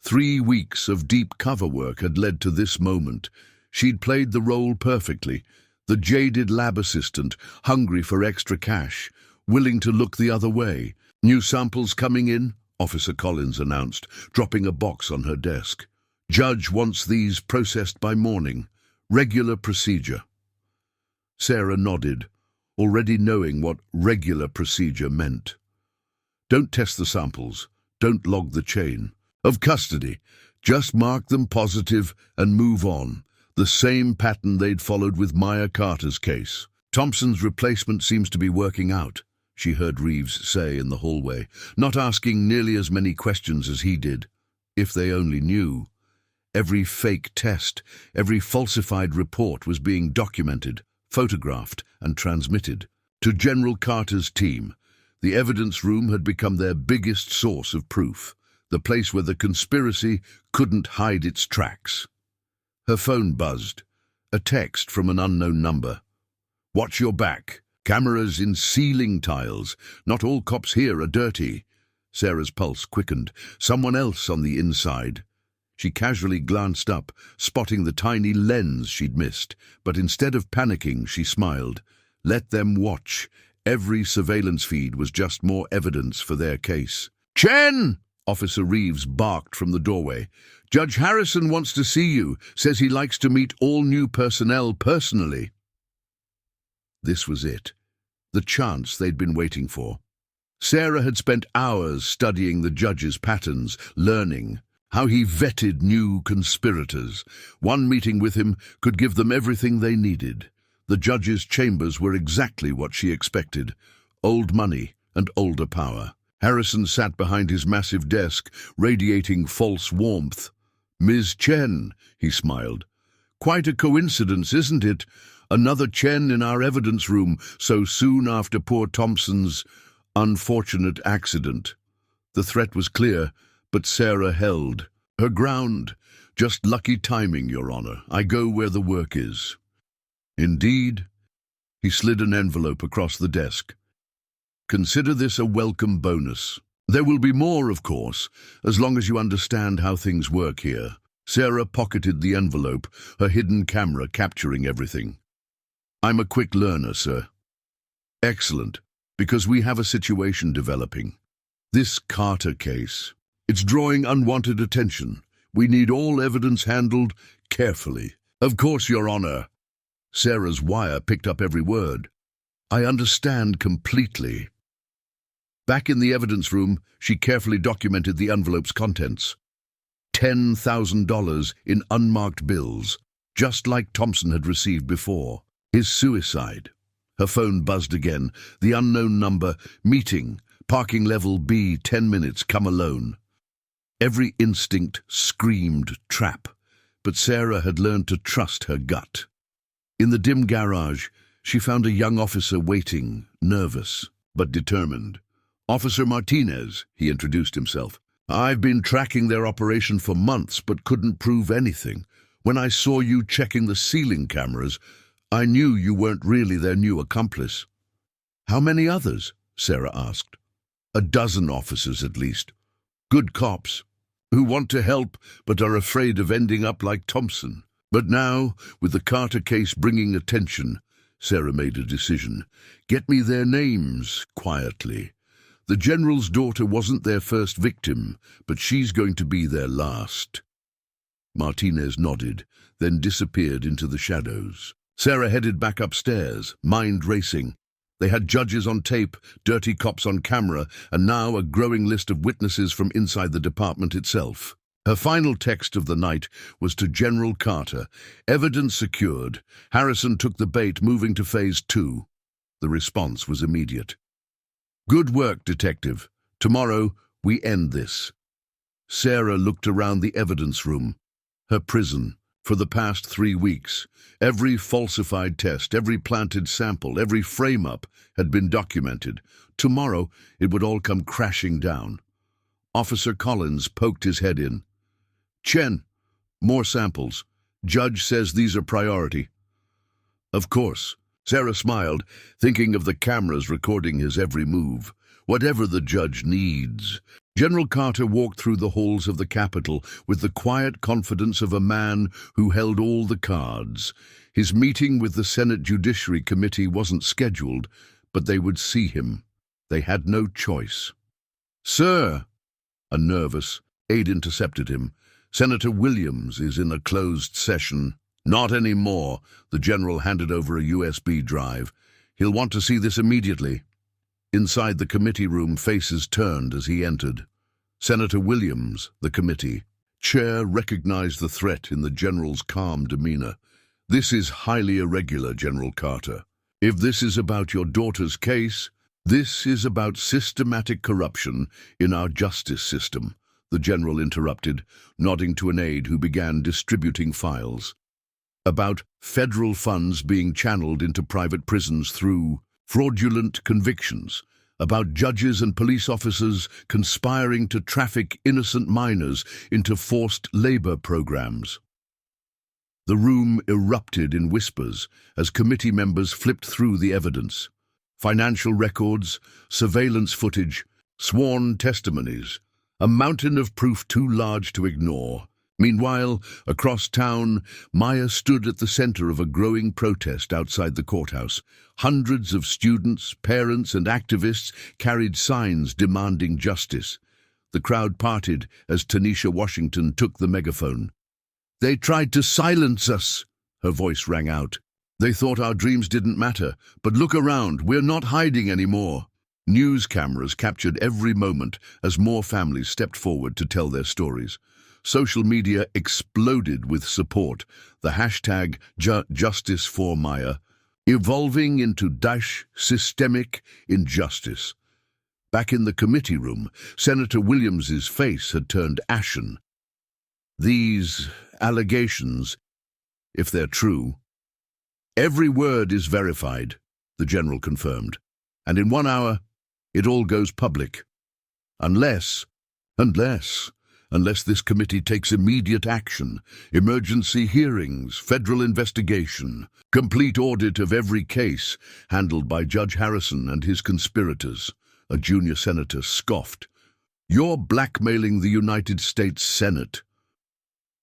3 weeks of deep cover work had led to this moment. She'd played the role perfectly, the jaded lab assistant, hungry for extra cash, willing to look the other way. "New samples coming in," Officer Collins announced, dropping a box on her desk. "Judge wants these processed by morning. Regular procedure." Sarah nodded, already knowing what regular procedure meant. "Don't test the samples. Don't log the chain of custody. Just mark them positive and move on." The same pattern they'd followed with Maya Carter's case. "Thompson's replacement seems to be working out," she heard Reeves say in the hallway, not asking nearly as many questions as he did. If they only knew. Every fake test, every falsified report was being documented, photographed, and transmitted. To General Carter's team, the evidence room had become their biggest source of proof, the place where the conspiracy couldn't hide its tracks. Her phone buzzed. A text from an unknown number. "Watch your back. Cameras in ceiling tiles. Not all cops here are dirty." Sarah's pulse quickened. Someone else on the inside. She casually glanced up, spotting the tiny lens she'd missed, but instead of panicking, she smiled. Let them watch. Every surveillance feed was just more evidence for their case. "Chen!" Officer Reeves barked from the doorway. "Judge Harrison wants to see you, says he likes to meet all new personnel personally." This was it, the chance they'd been waiting for. Sarah had spent hours studying the judge's patterns, learning how he vetted new conspirators. One meeting with him could give them everything they needed. The judge's chambers were exactly what she expected. Old money and older power. Harrison sat behind his massive desk, radiating false warmth. "Ms. Chen," he smiled. "Quite a coincidence, isn't it? Another Chen in our evidence room so soon after poor Thompson's unfortunate accident." The threat was clear, but Sarah held her ground. "Just lucky timing, Your Honor. I go where the work is." "Indeed." He slid an envelope across the desk. "Consider this a welcome bonus. There will be more, of course, as long as you understand how things work here." Sarah pocketed the envelope, her hidden camera capturing everything. "I'm a quick learner, sir." "Excellent, because we have a situation developing. This Carter case. It's drawing unwanted attention. We need all evidence handled carefully." "Of course, Your Honor." Sarah's wire picked up every word. "I understand completely." Back in the evidence room, she carefully documented the envelope's contents. $10,000 in unmarked bills, just like Thompson had received before. His suicide. Her phone buzzed again. The unknown number. "Meeting. Parking level B, 10 minutes. Come alone." Every instinct screamed trap, but Sarah had learned to trust her gut. In the dim garage, she found a young officer waiting, nervous but determined. "Officer Martinez," he introduced himself. "I've been tracking their operation for months but couldn't prove anything. When I saw you checking the ceiling cameras, I knew you weren't really their new accomplice." "How many others?" Sarah asked. "A dozen officers at least. Good cops, who want to help but are afraid of ending up like Thompson. But now, with the Carter case bringing attention," Sarah made a decision. "Get me their names, quietly. The general's daughter wasn't their first victim, but she's going to be their last." Martinez nodded, then disappeared into the shadows. Sarah headed back upstairs, mind racing. They had judges on tape, dirty cops on camera, and now a growing list of witnesses from inside the department itself. Her final text of the night was to General Carter. "Evidence secured. Harrison took the bait, moving to phase 2. The response was immediate. "Good work, detective. Tomorrow, we end this." Sarah looked around the evidence room. Her prison. For the past 3 weeks, every falsified test, every planted sample, every frame-up had been documented. Tomorrow, it would all come crashing down. Officer Collins poked his head in. Chen, more samples. Judge says these are priority. Of course. Sarah smiled, thinking of the cameras recording his every move. Whatever the judge needs. General Carter walked through the halls of the Capitol with the quiet confidence of a man who held all the cards. His meeting with the Senate Judiciary Committee wasn't scheduled, but they would see him. They had no choice. "Sir," a nervous aide intercepted him, "Senator Williams is in a closed session." "Not anymore." The general handed over a USB drive. "He'll want to see this immediately." Inside the committee room, faces turned as he entered. Senator Williams, the committee chair, recognized the threat in the general's calm demeanor. "This is highly irregular, General Carter. If this is about your daughter's case, this is about systematic corruption in our justice system," the general interrupted, nodding to an aide who began distributing files. "About federal funds being channeled into private prisons through fraudulent convictions, about judges and police officers conspiring to traffic innocent minors into forced labor programs." The room erupted in whispers as committee members flipped through the evidence. Financial records, surveillance footage, sworn testimonies, a mountain of proof too large to ignore. Meanwhile, across town, Maya stood at the center of a growing protest outside the courthouse. Hundreds of students, parents, and activists carried signs demanding justice. The crowd parted as Tanisha Washington took the megaphone. "They tried to silence us," her voice rang out. "They thought our dreams didn't matter, but look around, we're not hiding anymore." News cameras captured every moment as more families stepped forward to tell their stories. Social media exploded with support, the hashtag Justice for Maya, evolving into #systemic injustice. Back in the committee room, Senator Williams's face had turned ashen. "These allegations, if they're true..." "Every word is verified," the general confirmed. "And in 1 hour, it all goes public. Unless this committee takes immediate action, emergency hearings, federal investigation, complete audit of every case handled by Judge Harrison and his conspirators." A junior senator scoffed. "You're blackmailing the United States Senate."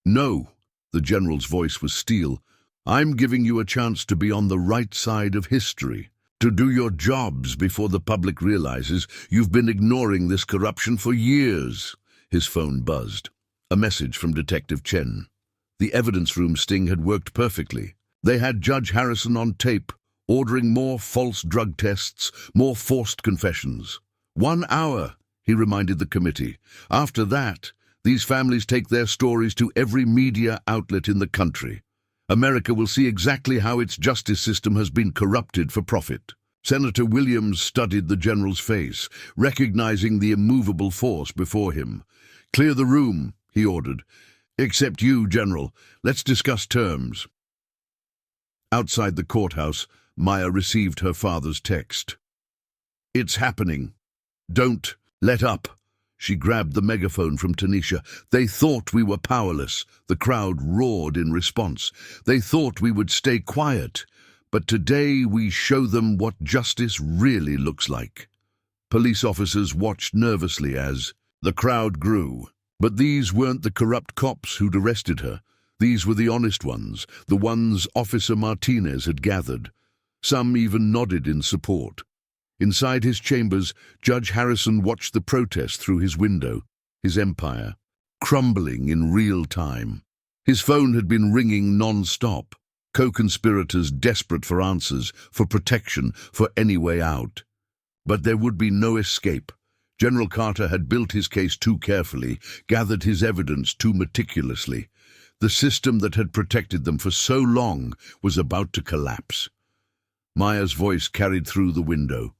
"No," the general's voice was steel. "I'm giving you a chance to be on the right side of history, to do your jobs before the public realizes you've been ignoring this corruption for years." His phone buzzed. A message from Detective Chen. The evidence room sting had worked perfectly. They had Judge Harrison on tape, ordering more false drug tests, more forced confessions. 1 hour, he reminded the committee. After that, these families take their stories to every media outlet in the country. America will see exactly how its justice system has been corrupted for profit. Senator Williams studied the general's face, recognizing the immovable force before him. "Clear the room," he ordered. "Except you, General. Let's discuss terms." Outside the courthouse, Maya received her father's text. "It's happening. Don't let up." She grabbed the megaphone from Tanisha. "They thought we were powerless." The crowd roared in response. "They thought we would stay quiet. But today we show them what justice really looks like." Police officers watched nervously as the crowd grew. But these weren't the corrupt cops who'd arrested her. These were the honest ones, the ones Officer Martinez had gathered. Some even nodded in support. Inside his chambers, Judge Harrison watched the protest through his window, his empire crumbling in real time. His phone had been ringing non-stop, co-conspirators desperate for answers, for protection, for any way out. But there would be no escape. General Carter had built his case too carefully, gathered his evidence too meticulously. The system that had protected them for so long was about to collapse. Maya's voice carried through the window.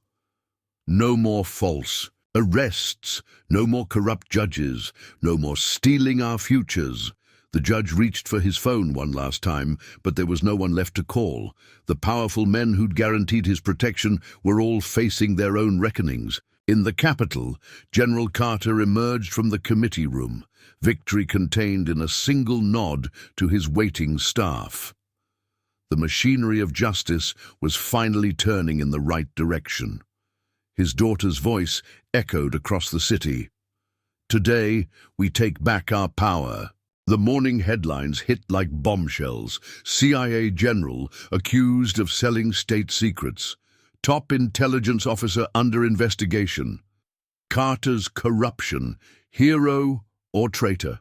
"No more false arrests, no more corrupt judges, no more stealing our futures." The judge reached for his phone one last time, but there was no one left to call. The powerful men who'd guaranteed his protection were all facing their own reckonings. In the capital, General Carter emerged from the committee room, victory contained in a single nod to his waiting staff. The machinery of justice was finally turning in the right direction. His daughter's voice echoed across the city. "Today, we take back our power." The morning headlines hit like bombshells. CIA general accused of selling state secrets. Top intelligence officer under investigation. Carter's corruption, hero or traitor?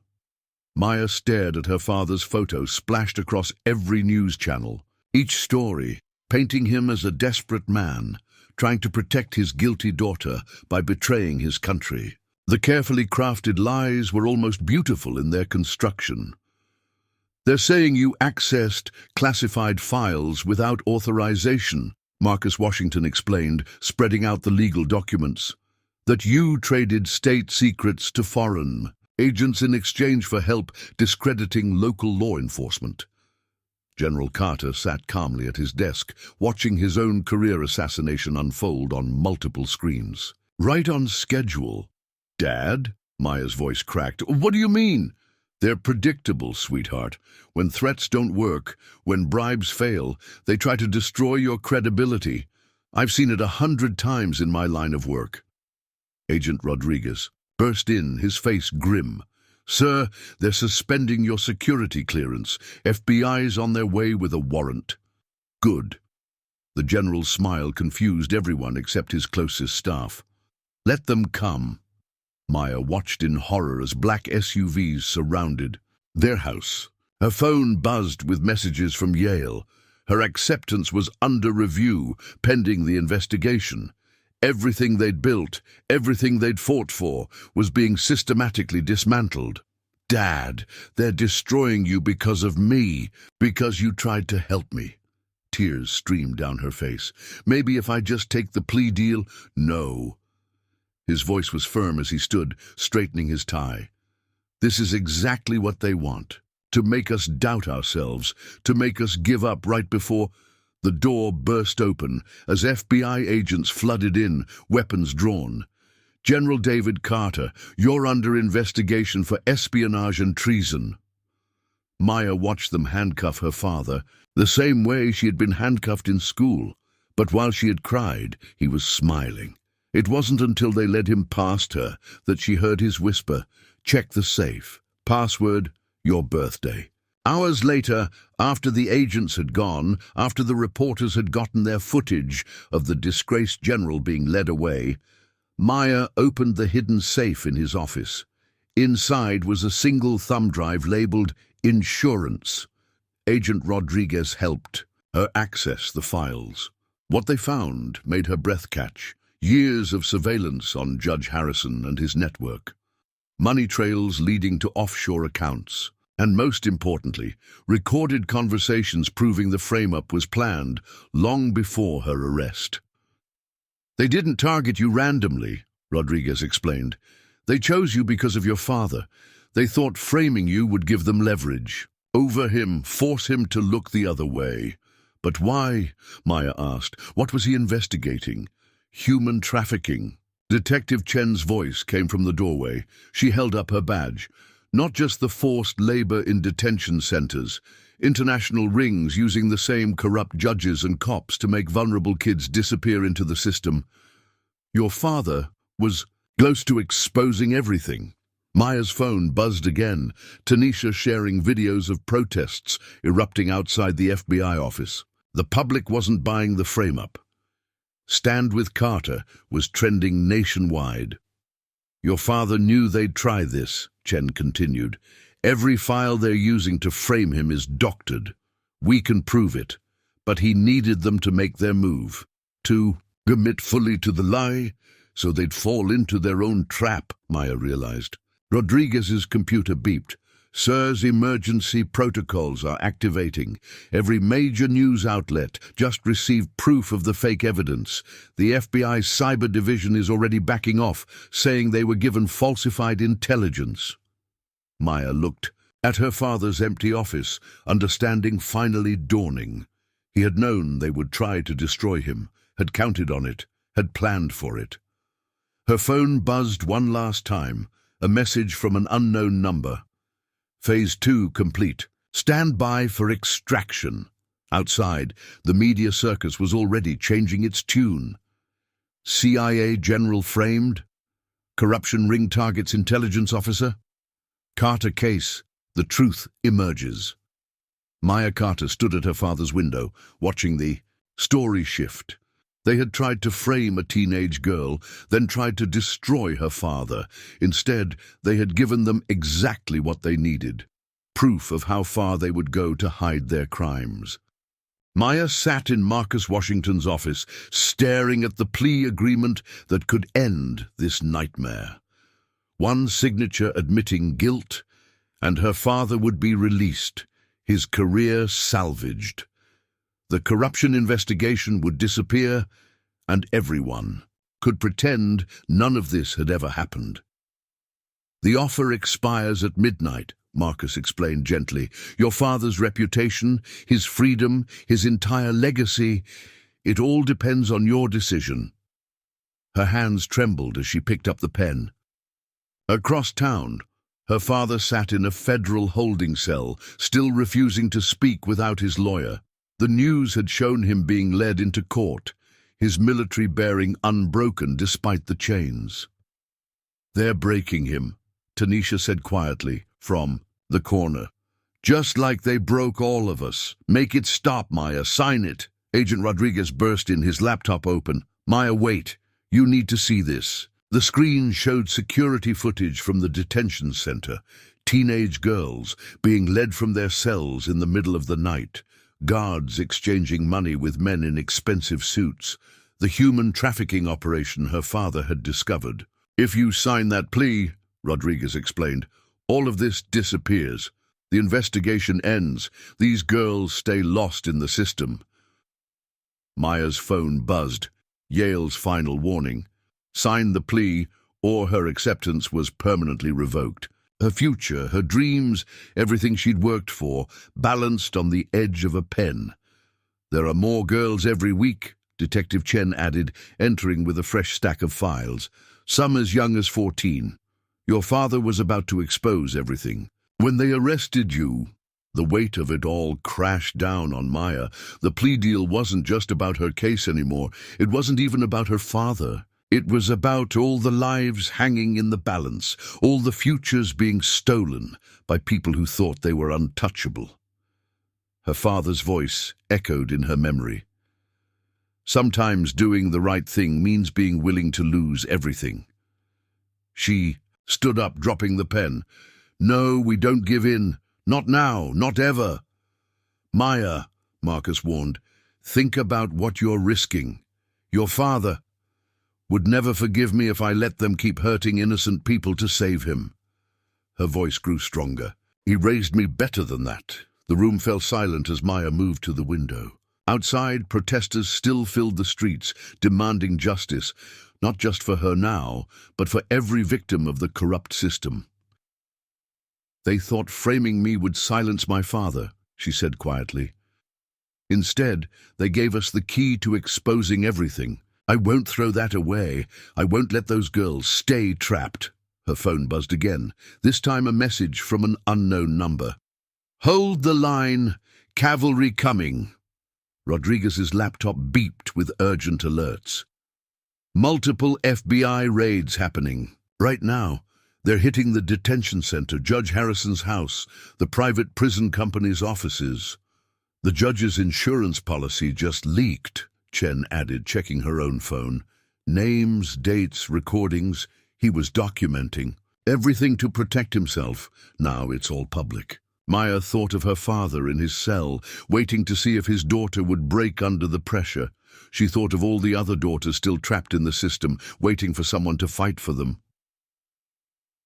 Maya stared at her father's photo splashed across every news channel. Each story painting him as a desperate man, trying to protect his guilty daughter by betraying his country. The carefully crafted lies were almost beautiful in their construction. "They're saying you accessed classified files without authorization," Marcus Washington explained, spreading out the legal documents. "That you traded state secrets to foreign agents in exchange for help discrediting local law enforcement." General Carter sat calmly at his desk, watching his own career assassination unfold on multiple screens. "Right on schedule." "Dad?" Maya's voice cracked. "What do you mean?" "They're predictable, sweetheart. When threats don't work, when bribes fail, they try to destroy your credibility. I've seen it 100 times in my line of work." Agent Rodriguez burst in, his face grim. "Sir, they're suspending your security clearance. FBI's on their way with a warrant." "Good." The general's smile confused everyone except his closest staff. "Let them come." Maya watched in horror as black SUVs surrounded their house. Her phone buzzed with messages from Yale. Her acceptance was under review, pending the investigation. Everything they'd built, everything they'd fought for, was being systematically dismantled. "Dad, they're destroying you because of me, because you tried to help me." Tears streamed down her face. "Maybe if I just take the plea deal?" "No." His voice was firm as he stood, straightening his tie. "This is exactly what they want. To make us doubt ourselves, to make us give up right before—" The door burst open as FBI agents flooded in, weapons drawn. "General David Carter, you're under investigation for espionage and treason." Maya watched them handcuff her father, the same way she had been handcuffed in school. But while she had cried, he was smiling. It wasn't until they led him past her that she heard his whisper, "Check the safe. Password, your birthday." Hours later, after the agents had gone, after the reporters had gotten their footage of the disgraced general being led away, Maya opened the hidden safe in his office. Inside was a single thumb drive labeled Insurance. Agent Rodriguez helped her access the files. What they found made her breath catch. Years of surveillance on Judge Harrison and his network. Money trails leading to offshore accounts. And most importantly, recorded conversations proving the frame-up was planned long before her arrest. "They didn't target you randomly," Rodriguez explained. "They chose you because of your father. They thought framing you would give them leverage. Over him, force him to look the other way." "But why?" Maya asked. "What was he investigating?" "Human trafficking." Detective Chen's voice came from the doorway. She held up her badge. "Not just the forced labor in detention centers. International rings using the same corrupt judges and cops to make vulnerable kids disappear into the system." "Your father was close to exposing everything." Maya's phone buzzed again, Tanisha sharing videos of protests erupting outside the FBI office. The public wasn't buying the frame-up. "Stand with Carter" was trending nationwide. "Your father knew they'd try this," Chen continued. "Every file they're using to frame him is doctored. We can prove it. But he needed them to make their move. To commit fully to the lie, so they'd fall into their own trap," Maya realized. Rodriguez's computer beeped. "Sir's emergency protocols are activating. Every major news outlet just received proof of the fake evidence. The FBI's cyber division is already backing off, saying they were given falsified intelligence." Maya looked at her father's empty office, understanding finally dawning. He had known they would try to destroy him, had counted on it, had planned for it. Her phone buzzed one last time, a message from an unknown number. Phase 2 complete. Stand by for extraction. Outside, the media circus was already changing its tune. CIA general framed. Corruption ring targets intelligence officer. Carter case. The truth emerges. Maya Carter stood at her father's window, watching the story shift. They had tried to frame a teenage girl, then tried to destroy her father. Instead, they had given them exactly what they needed, proof of how far they would go to hide their crimes. Maya sat in Marcus Washington's office, staring at the plea agreement that could end this nightmare. One signature admitting guilt, and her father would be released, his career salvaged. The corruption investigation would disappear, and everyone could pretend none of this had ever happened. The offer expires at midnight, Marcus explained gently. Your father's reputation, his freedom, his entire legacy, it all depends on your decision. Her hands trembled as she picked up the pen. Across town, her father sat in a federal holding cell, still refusing to speak without his lawyer. The news had shown him being led into court, his military bearing unbroken despite the chains. They're breaking him, Tanisha said quietly, from the corner. Just like they broke all of us. Make it stop, Maya. Sign it. Agent Rodriguez burst in, his laptop open. Maya, wait. You need to see this. The screen showed security footage from the detention center. Teenage girls being led from their cells in the middle of the night. Guards exchanging money with men in expensive suits. The human trafficking operation her father had discovered. If you sign that plea, Rodriguez explained, all of this disappears. The investigation ends. These girls stay lost in the system. Maya's phone buzzed. Yale's final warning. Sign the plea, or her acceptance was permanently revoked. Her future, her dreams, everything she'd worked for, balanced on the edge of a pen. There are more girls every week, Detective Chen added, entering with a fresh stack of files. Some as young as 14. Your father was about to expose everything. When they arrested you, the weight of it all crashed down on Maya. The plea deal wasn't just about her case anymore. It wasn't even about her father. It was about all the lives hanging in the balance, all the futures being stolen by people who thought they were untouchable. Her father's voice echoed in her memory. Sometimes doing the right thing means being willing to lose everything. She stood up, dropping the pen. No, we don't give in. Not now, not ever. Maya, Marcus warned, think about what you're risking. Your father would never forgive me if I let them keep hurting innocent people to save him. Her voice grew stronger. He raised me better than that. The room fell silent as Maya moved to the window. Outside, protesters still filled the streets, demanding justice, not just for her now, but for every victim of the corrupt system. They thought framing me would silence my father, she said quietly. Instead, they gave us the key to exposing everything. I won't throw that away. I won't let those girls stay trapped. Her phone buzzed again, this time a message from an unknown number. Hold the line. Cavalry coming. Rodriguez's laptop beeped with urgent alerts. Multiple FBI raids happening. Right now, they're hitting the detention center, Judge Harrison's house, the private prison company's offices. The judge's insurance policy just leaked, Chen added, checking her own phone. Names, dates, recordings. He was documenting. Everything to protect himself. Now it's all public. Maya thought of her father in his cell, waiting to see if his daughter would break under the pressure. She thought of all the other daughters still trapped in the system, waiting for someone to fight for them.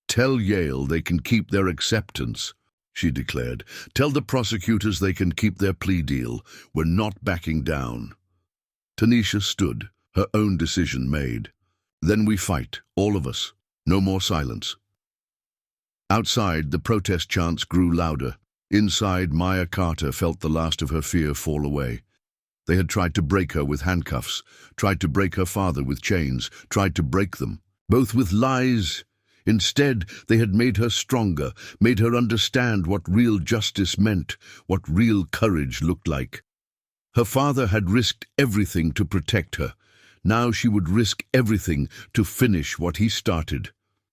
Tell Yale they can keep their acceptance, she declared. Tell the prosecutors they can keep their plea deal. We're not backing down. Tanisha stood, her own decision made. Then we fight, all of us. No more silence. Outside, the protest chants grew louder. Inside, Maya Carter felt the last of her fear fall away. They had tried to break her with handcuffs, tried to break her father with chains, tried to break them. both with lies. Instead, they had made her stronger, made her understand what real justice meant, what real courage looked like. Her father had risked everything to protect her. Now she would risk everything to finish what he started.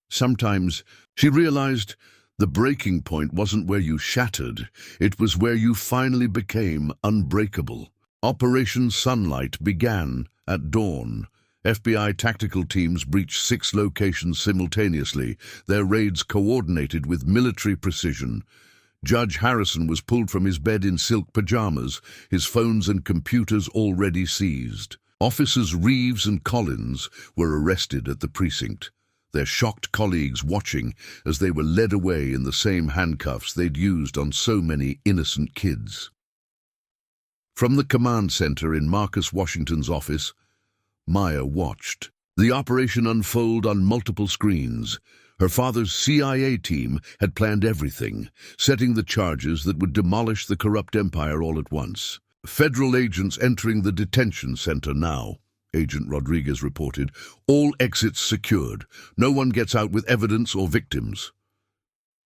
Sometimes, she realized, the breaking point wasn't where you shattered, it was where you finally became unbreakable. Operation Sunlight began at dawn. FBI tactical teams breached 6 locations simultaneously, their raids coordinated with military precision. Judge Harrison was pulled from his bed in silk pajamas, his phones and computers already seized. Officers Reeves and Collins were arrested at the precinct, their shocked colleagues watching as they were led away in the same handcuffs they'd used on so many innocent kids. From the command center in Marcus Washington's office, Maya watched the operation unfold on multiple screens. Her father's CIA team had planned everything, setting the charges that would demolish the corrupt empire all at once. Federal agents entering the detention center now, Agent Rodriguez reported. All exits secured. No one gets out with evidence or victims.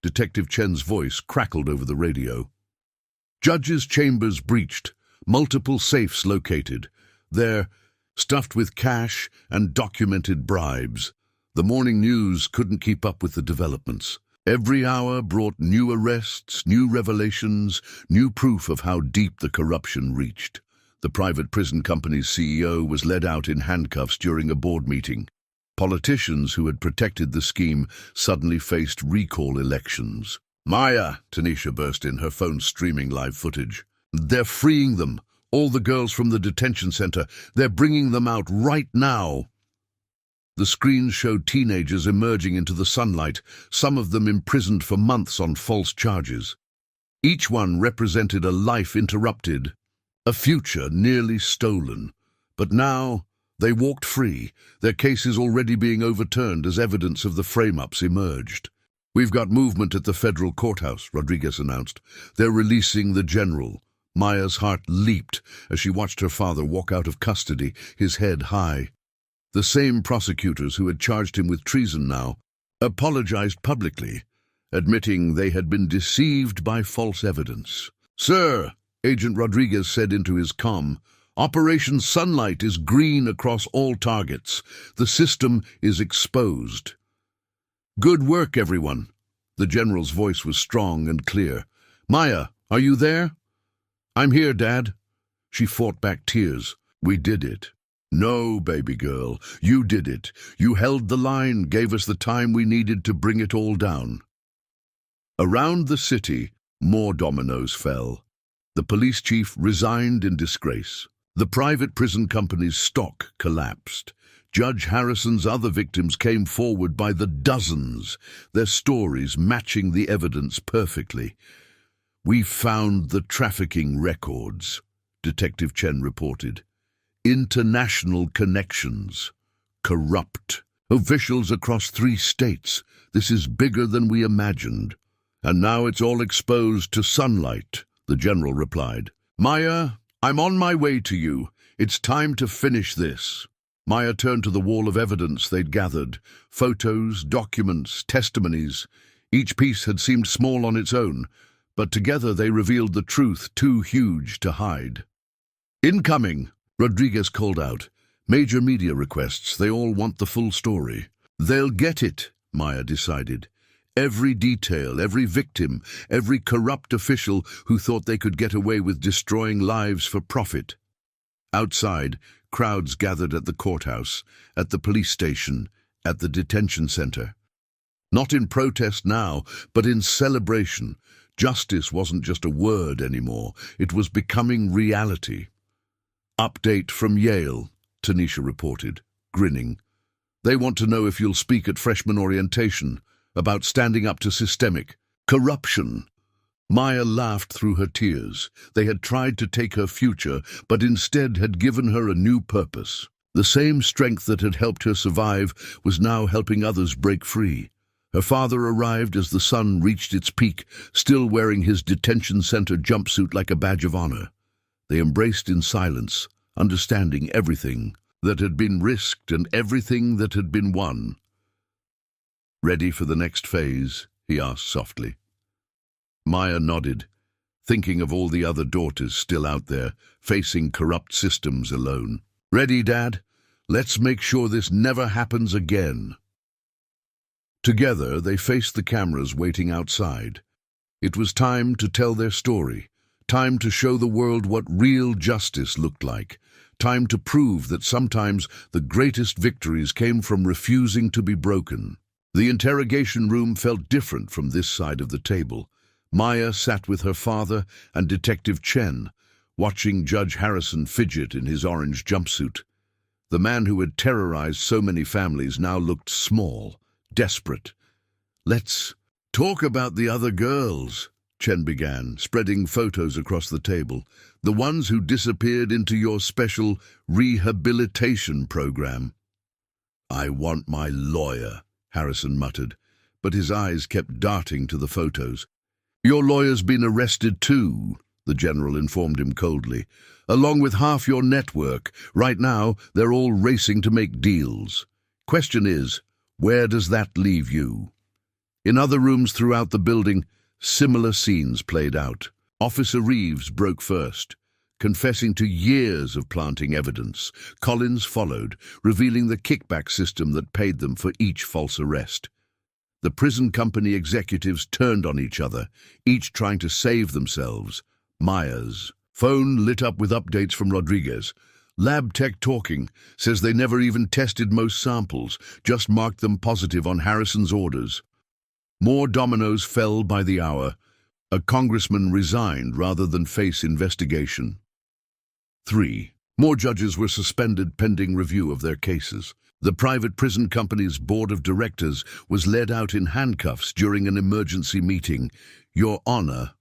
Detective Chen's voice crackled over the radio. Judges' chambers breached. Multiple safes located. They're stuffed with cash and documented bribes. The morning news couldn't keep up with the developments. Every hour brought new arrests, new revelations, new proof of how deep the corruption reached. The private prison company's CEO was led out in handcuffs during a board meeting. Politicians who had protected the scheme suddenly faced recall elections. Maya, Tanisha burst in, her phone streaming live footage. They're freeing them. All the girls from the detention center. They're bringing them out right now. The screens showed teenagers emerging into the sunlight, some of them imprisoned for months on false charges. Each one represented a life interrupted, a future nearly stolen. But now, they walked free, their cases already being overturned as evidence of the frame-ups emerged. We've got movement at the federal courthouse, Rodriguez announced. They're releasing the general. Maya's heart leaped as she watched her father walk out of custody, his head high. The same prosecutors who had charged him with treason now apologized publicly, admitting they had been deceived by false evidence. Sir, Agent Rodriguez said into his comm, Operation Sunlight is green across all targets. The system is exposed. Good work, everyone. The general's voice was strong and clear. Maya, are you there? I'm here, Dad. She fought back tears. We did it. No, baby girl, you did it. You held the line, gave us the time we needed to bring it all down. Around the city, more dominoes fell. The police chief resigned in disgrace. The private prison company's stock collapsed. Judge Harrison's other victims came forward by the dozens, their stories matching the evidence perfectly. We found the trafficking records, Detective Chen reported. International connections. Corrupt. Officials across 3 states. This is bigger than we imagined. And now it's all exposed to sunlight, the general replied. Maya, I'm on my way to you. It's time to finish this. Maya turned to the wall of evidence they'd gathered. Photos, documents, testimonies. Each piece had seemed small on its own, but together they revealed the truth too huge to hide. Incoming, Rodriguez called out. Major media requests, they all want the full story. They'll get it, Maya decided. Every detail, every victim, every corrupt official who thought they could get away with destroying lives for profit. Outside, crowds gathered at the courthouse, at the police station, at the detention center. Not in protest now, but in celebration. Justice wasn't just a word anymore, it was becoming reality. Update from Yale, Tanisha reported, grinning. They want to know if you'll speak at freshman orientation, about standing up to systemic corruption. Maya laughed through her tears. They had tried to take her future, but instead had given her a new purpose. The same strength that had helped her survive was now helping others break free. Her father arrived as the sun reached its peak, still wearing his detention center jumpsuit like a badge of honor. They embraced in silence, understanding everything that had been risked and everything that had been won. Ready for the next phase? He asked softly. Maya nodded, thinking of all the other daughters still out there, facing corrupt systems alone. Ready, Dad? Let's make sure this never happens again. Together, they faced the cameras waiting outside. It was time to tell their story, time to show the world what real justice looked like, time to prove that sometimes the greatest victories came from refusing to be broken. The interrogation room felt different from this side of the table. Maya sat with her father and Detective Chen, watching Judge Harrison fidget in his orange jumpsuit. The man who had terrorized so many families now looked small, desperate. Let's talk about the other girls, Chen began, spreading photos across the table. The ones who disappeared into your special rehabilitation program. I want my lawyer, Harrison muttered, but his eyes kept darting to the photos. Your lawyer's been arrested too, the general informed him coldly, along with half your network. Right now, they're all racing to make deals. Question is, where does that leave you? In other rooms throughout the building, similar scenes played out. Officer Reeves broke first, confessing to years of planting evidence. Collins followed, revealing the kickback system that paid them for each false arrest. The prison company executives turned on each other, each trying to save themselves. Maya's phone lit up with updates from Rodriguez. Lab tech talking, says they never even tested most samples, just marked them positive on Harrison's orders. More dominoes fell by the hour. A congressman resigned rather than face investigation. 3. More judges were suspended pending review of their cases. The private prison company's board of directors was led out in handcuffs during an emergency meeting. Your Honor,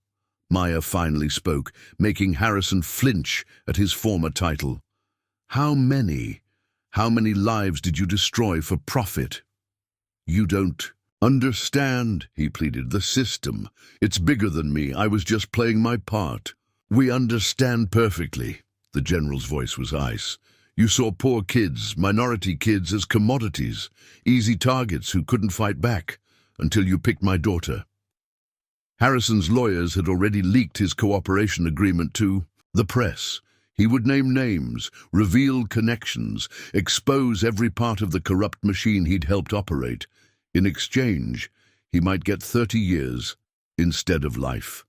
Maya finally spoke, making Harrison flinch at his former title. How many lives did you destroy for profit? You don't understand, he pleaded. The system. It's bigger than me. I was just playing my part. We understand perfectly. The general's voice was ice. You saw poor kids, minority kids, as commodities, easy targets who couldn't fight back, until you picked my daughter. Harrison's lawyers had already leaked his cooperation agreement to the press. He would name names, reveal connections, expose every part of the corrupt machine he'd helped operate. In exchange, he might get 30 years instead of life.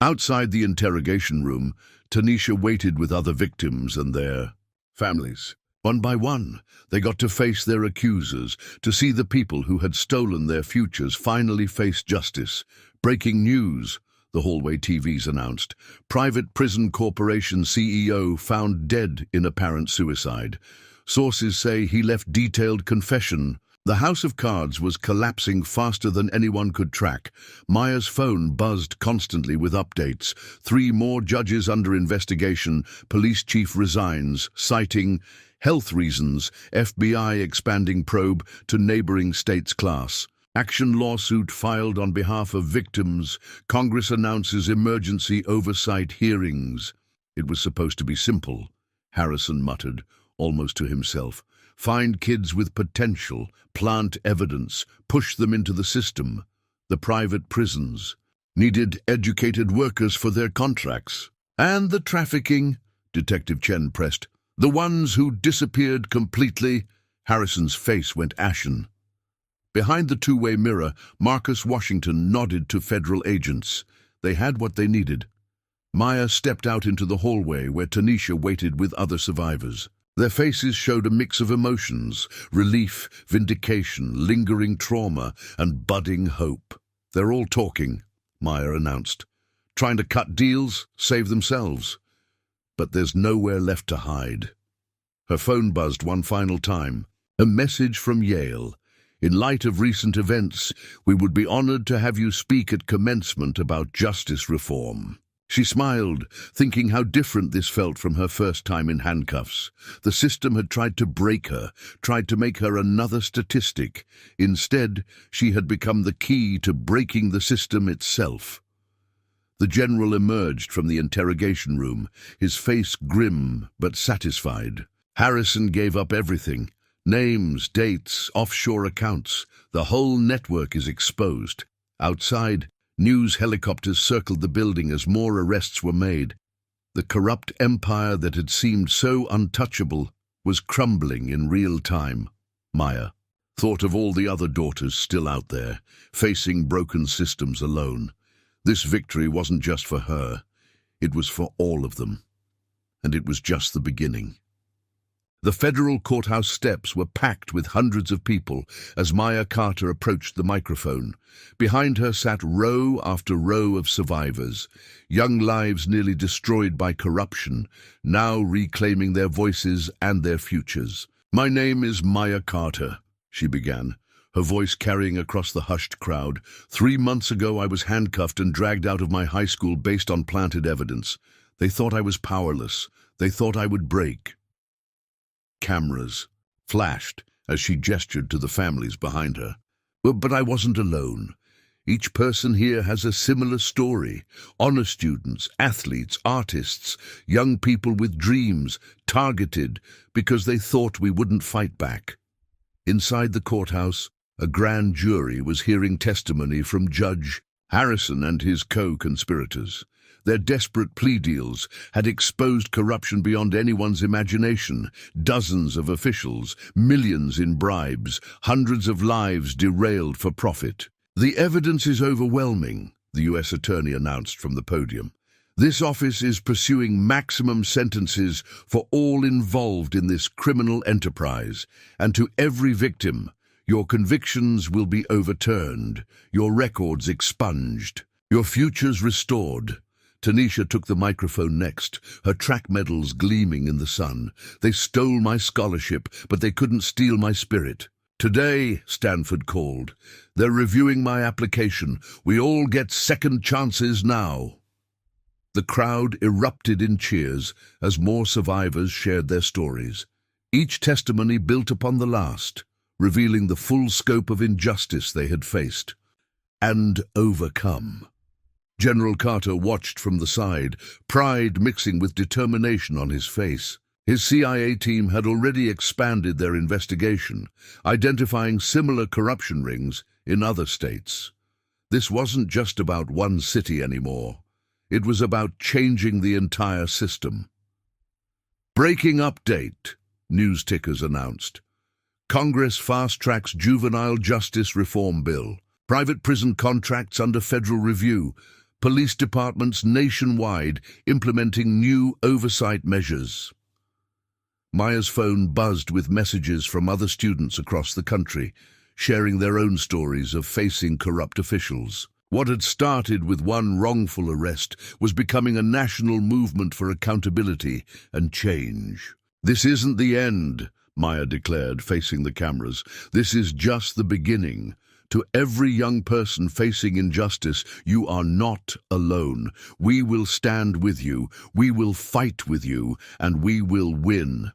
Outside the interrogation room, Tanisha waited with other victims and their families. One by one, they got to face their accusers, to see the people who had stolen their futures finally face justice. Breaking news, the hallway TVs announced. Private Prison Corporation CEO found dead in apparent suicide. Sources say he left detailed confession. The house of cards was collapsing faster than anyone could track. Maya's phone buzzed constantly with updates. 3 more judges under investigation. Police chief resigns, citing health reasons. FBI expanding probe to neighboring states class. Action lawsuit filed on behalf of victims. Congress announces emergency oversight hearings. It was supposed to be simple, Harrison muttered, almost to himself. Find kids with potential, plant evidence, push them into the system. The private prisons needed educated workers for their contracts. And the trafficking, Detective Chen pressed. The ones who disappeared completely. Harrison's face went ashen. Behind the two-way mirror, Marcus Washington nodded to federal agents. They had what they needed. Maya stepped out into the hallway where Tanisha waited with other survivors. Their faces showed a mix of emotions, relief, vindication, lingering trauma, and budding hope. They're all talking, Maya announced. Trying to cut deals, save themselves. But there's nowhere left to hide. Her phone buzzed one final time. A message from Yale. In light of recent events, we would be honored to have you speak at commencement about justice reform. She smiled, thinking how different this felt from her first time in handcuffs. The system had tried to break her, tried to make her another statistic. Instead, she had become the key to breaking the system itself. The general emerged from the interrogation room, his face grim but satisfied. Harrison gave up everything. Names, dates, offshore accounts. The whole network is exposed. Outside, news helicopters circled the building as more arrests were made. The corrupt empire that had seemed so untouchable was crumbling in real time. Maya thought of all the other daughters still out there, facing broken systems alone. This victory wasn't just for her, it was for all of them. And it was just the beginning. The federal courthouse steps were packed with hundreds of people as Maya Carter approached the microphone. Behind her sat row after row of survivors, young lives nearly destroyed by corruption, now reclaiming their voices and their futures. "My name is Maya Carter," she began, her voice carrying across the hushed crowd. "3 months ago I was handcuffed and dragged out of my high school based on planted evidence. They thought I was powerless. They thought I would break." Cameras flashed as she gestured to the families behind her. But I wasn't alone. Each person here has a similar story. Honor students, athletes, artists, young people with dreams, targeted because they thought we wouldn't fight back. Inside the courthouse, a grand jury was hearing testimony from Judge Harrison and his co-conspirators. Their desperate plea deals had exposed corruption beyond anyone's imagination. Dozens of officials, millions in bribes, hundreds of lives derailed for profit. "The evidence is overwhelming," the U.S. Attorney announced from the podium. "This office is pursuing maximum sentences for all involved in this criminal enterprise. And to every victim, your convictions will be overturned, your records expunged, your futures restored." Tanisha took the microphone next, her track medals gleaming in the sun. "They stole my scholarship, but they couldn't steal my spirit. Today," Stanford called, "they're reviewing my application. We all get second chances now." The crowd erupted in cheers as more survivors shared their stories. Each testimony built upon the last, revealing the full scope of injustice they had faced and overcome. General Carter watched from the side, pride mixing with determination on his face. His CIA team had already expanded their investigation, identifying similar corruption rings in other states. This wasn't just about one city anymore. It was about changing the entire system. "Breaking update," news tickers announced. "Congress fast-tracks juvenile justice reform bill. Private prison contracts under federal review. Police departments nationwide implementing new oversight measures." Maya's phone buzzed with messages from other students across the country, sharing their own stories of facing corrupt officials. What had started with one wrongful arrest was becoming a national movement for accountability and change. "This isn't the end," Maya declared, facing the cameras. "This is just the beginning. To every young person facing injustice, you are not alone. We will stand with you, we will fight with you, and we will win."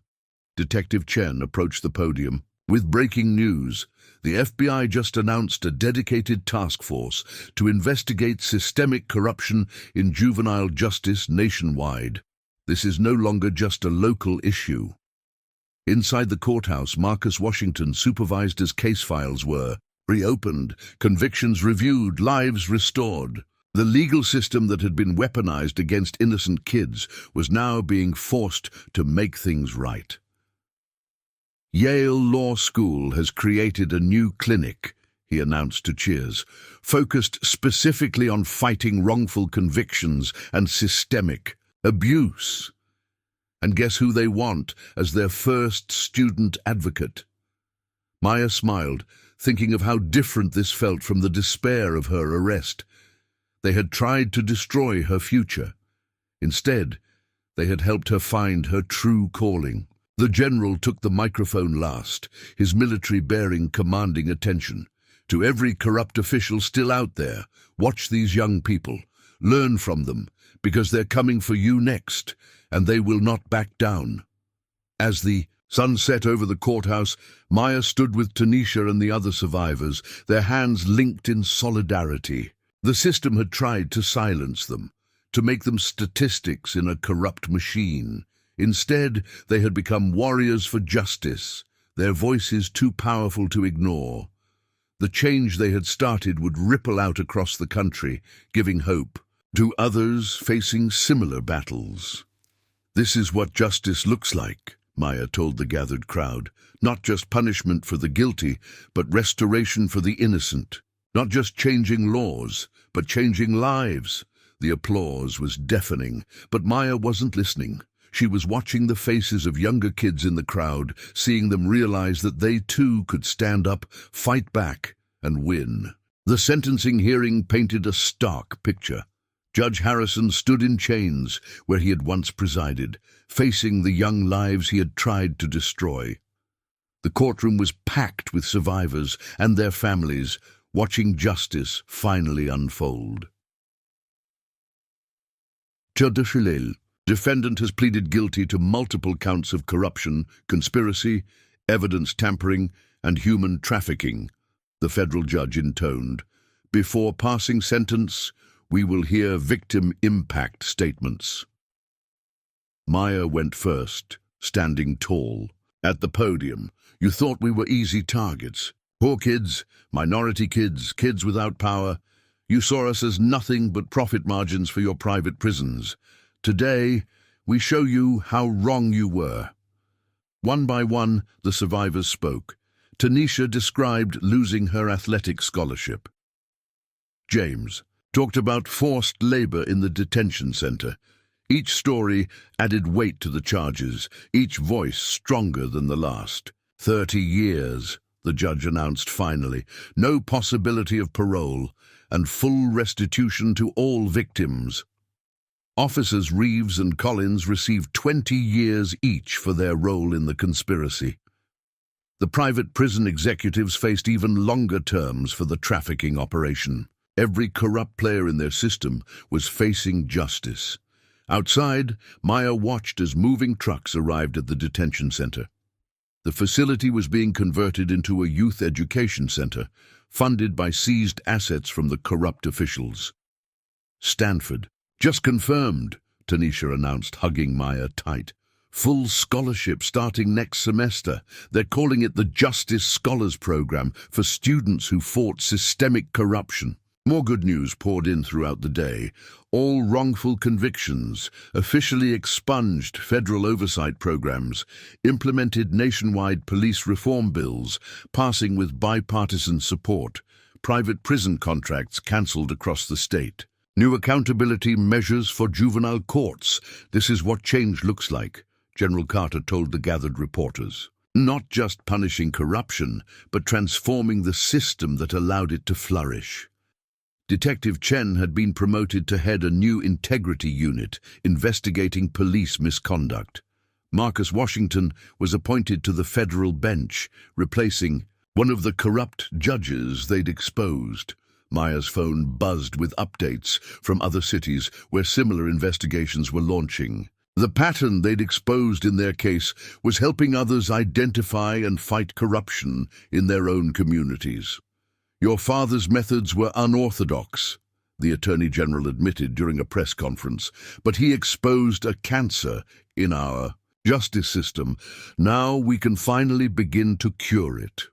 Detective Chen approached the podium. With breaking news, the FBI just announced a dedicated task force to investigate systemic corruption in juvenile justice nationwide. This is no longer just a local issue. Inside the courthouse, Marcus Washington supervised as case files were reopened, convictions reviewed, lives restored. The legal system that had been weaponized against innocent kids was now being forced to make things right. "Yale Law School has created a new clinic," he announced to cheers, "focused specifically on fighting wrongful convictions and systemic abuse. And guess who they want as their first student advocate?" Maya smiled, thinking of how different this felt from the despair of her arrest. They had tried to destroy her future. Instead, they had helped her find her true calling. The general took the microphone last, his military bearing commanding attention. "To every corrupt official still out there, watch these young people. Learn from them, because they're coming for you next, and they will not back down." As the sun set over the courthouse, Maya stood with Tanisha and the other survivors, their hands linked in solidarity. The system had tried to silence them, to make them statistics in a corrupt machine. Instead, they had become warriors for justice, their voices too powerful to ignore. The change they had started would ripple out across the country, giving hope to others facing similar battles. "This is what justice looks like," Maya told the gathered crowd. "Not just punishment for the guilty, but restoration for the innocent. Not just changing laws, but changing lives." The applause was deafening, but Maya wasn't listening. She was watching the faces of younger kids in the crowd, seeing them realize that they too could stand up, fight back, and win. The sentencing hearing painted a stark picture. Judge Harrison stood in chains where he had once presided, facing the young lives he had tried to destroy. The courtroom was packed with survivors and their families, watching justice finally unfold. Dishonest. Defendant has pleaded guilty to multiple counts of corruption, conspiracy, evidence tampering, and human trafficking, the federal judge intoned. Before passing sentence, we will hear victim impact statements. Maya went first, standing tall. At the podium, "You thought we were easy targets. Poor kids, minority kids, kids without power. You saw us as nothing but profit margins for your private prisons. Today, we show you how wrong you were." One by one, the survivors spoke. Tanisha described losing her athletic scholarship. James talked about forced labor in the detention center. Each story added weight to the charges, each voice stronger than the last. 30 years, the judge announced finally. No possibility of parole, and full restitution to all victims. Officers Reeves and Collins received 20 years each for their role in the conspiracy. The private prison executives faced even longer terms for the trafficking operation. Every corrupt player in their system was facing justice. Outside, Maya watched as moving trucks arrived at the detention center. The facility was being converted into a youth education center, funded by seized assets from the corrupt officials. "Stanford. Just confirmed," Tanisha announced, hugging Maya tight. "Full scholarship starting next semester. They're calling it the Justice Scholars Program for students who fought systemic corruption." More good news poured in throughout the day. All wrongful convictions, officially expunged federal oversight programs, implemented nationwide police reform bills, passing with bipartisan support, private prison contracts cancelled across the state. New accountability measures for juvenile courts. "This is what change looks like," General Carter told the gathered reporters. "Not just punishing corruption, but transforming the system that allowed it to flourish." Detective Chen had been promoted to head a new integrity unit investigating police misconduct. Marcus Washington was appointed to the federal bench, replacing one of the corrupt judges they'd exposed. Maya's phone buzzed with updates from other cities where similar investigations were launching. The pattern they'd exposed in their case was helping others identify and fight corruption in their own communities. "Your father's methods were unorthodox," the Attorney General admitted during a press conference, "but he exposed a cancer in our justice system. Now we can finally begin to cure it."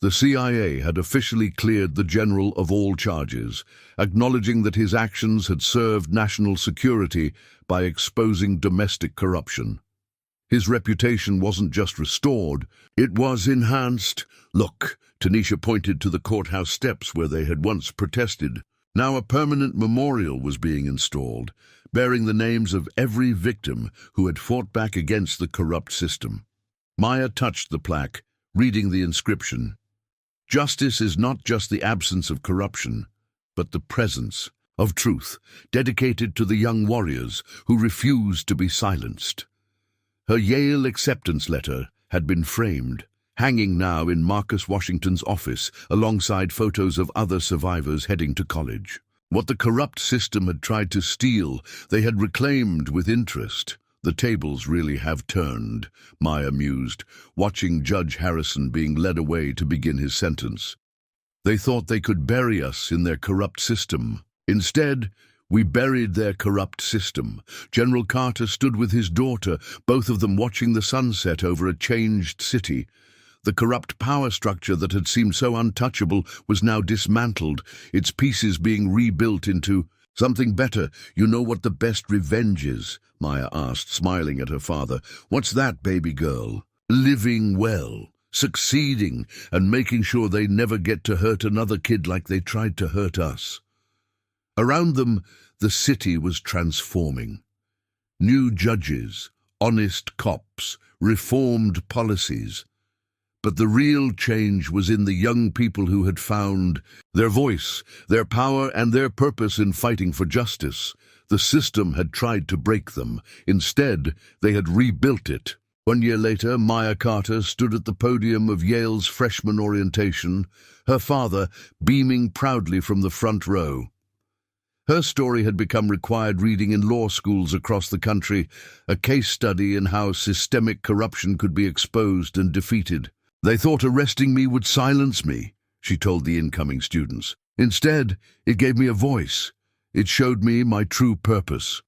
The CIA had officially cleared the general of all charges, acknowledging that his actions had served national security by exposing domestic corruption. His reputation wasn't just restored, it was enhanced. "Look," Tanisha pointed to the courthouse steps where they had once protested. Now a permanent memorial was being installed, bearing the names of every victim who had fought back against the corrupt system. Maya touched the plaque, reading the inscription. "Justice is not just the absence of corruption, but the presence of truth, dedicated to the young warriors who refused to be silenced." Her Yale acceptance letter had been framed, hanging now in Marcus Washington's office alongside photos of other survivors heading to college. What the corrupt system had tried to steal, they had reclaimed with interest. "The tables really have turned," Maya mused, watching Judge Harrison being led away to begin his sentence. "They thought they could bury us in their corrupt system. Instead, We buried their corrupt system. General Carter stood with his daughter, both of them watching the sunset over a changed city. The corrupt power structure that had seemed so untouchable was now dismantled, its pieces being rebuilt into something better. You know what the best revenge is? Maya asked, smiling at her father. What's that, baby girl? Living well, succeeding, and making sure they never get to hurt another kid like they tried to hurt us. Around them, the city was transforming. New judges, honest cops, reformed policies. But the real change was in the young people who had found their voice, their power, and their purpose in fighting for justice. The system had tried to break them. Instead, they had rebuilt it. 1 year later, Maya Carter stood at the podium of Yale's freshman orientation, her father beaming proudly from the front row. Her story had become required reading in law schools across the country, a case study in how systemic corruption could be exposed and defeated. They thought arresting me would silence me, she told the incoming students. Instead, it gave me a voice. It showed me my true purpose.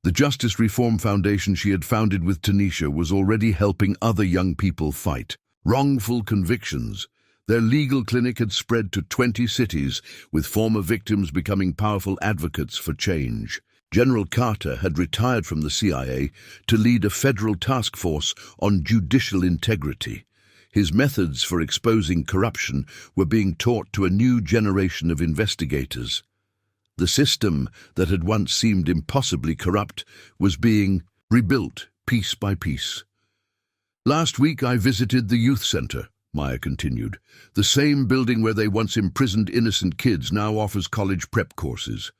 The Justice Reform Foundation she had founded with Tanisha was already helping other young people fight wrongful convictions. Their legal clinic had spread to 20 cities, with former victims becoming powerful advocates for change. General Carter had retired from the CIA to lead a federal task force on judicial integrity. His methods for exposing corruption were being taught to a new generation of investigators. The system that had once seemed impossibly corrupt was being rebuilt piece by piece. Last week I visited the youth center, Maya continued. The same building where they once imprisoned innocent kids now offers college prep courses.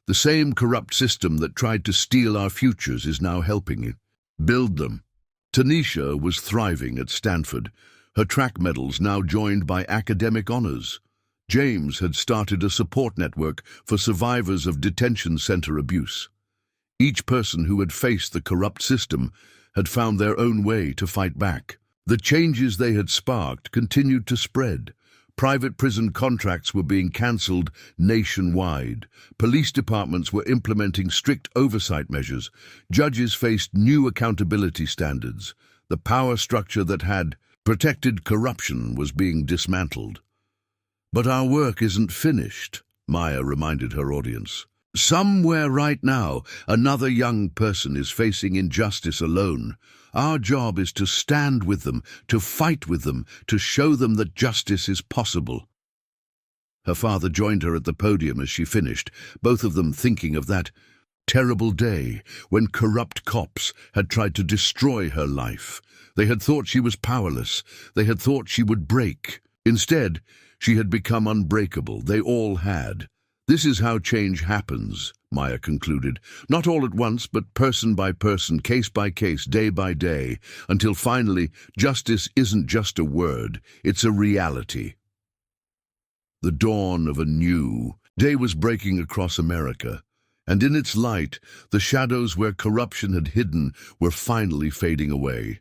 The same corrupt system that tried to steal our futures is now helping it build them. Tanisha was thriving at Stanford, her track medals now joined by academic honors. James had started a support network for survivors of detention center abuse. Each person who had faced the corrupt system had found their own way to fight back. The changes they had sparked continued to spread. Private prison contracts were being cancelled nationwide. Police departments were implementing strict oversight measures. Judges faced new accountability standards. The power structure that had protected corruption was being dismantled. But our work isn't finished, Maya reminded her audience. Somewhere right now, another young person is facing injustice alone. Our job is to stand with them, to fight with them, to show them that justice is possible. Her father joined her at the podium as she finished, both of them thinking of that terrible day when corrupt cops had tried to destroy her life. They had thought she was powerless. They had thought she would break. Instead, she had become unbreakable. They all had. This is how change happens, Maya concluded. Not all at once, but person by person, case by case, day by day, until finally justice isn't just a word, it's a reality. The dawn of a new day was breaking across America, and in its light, the shadows where corruption had hidden were finally fading away.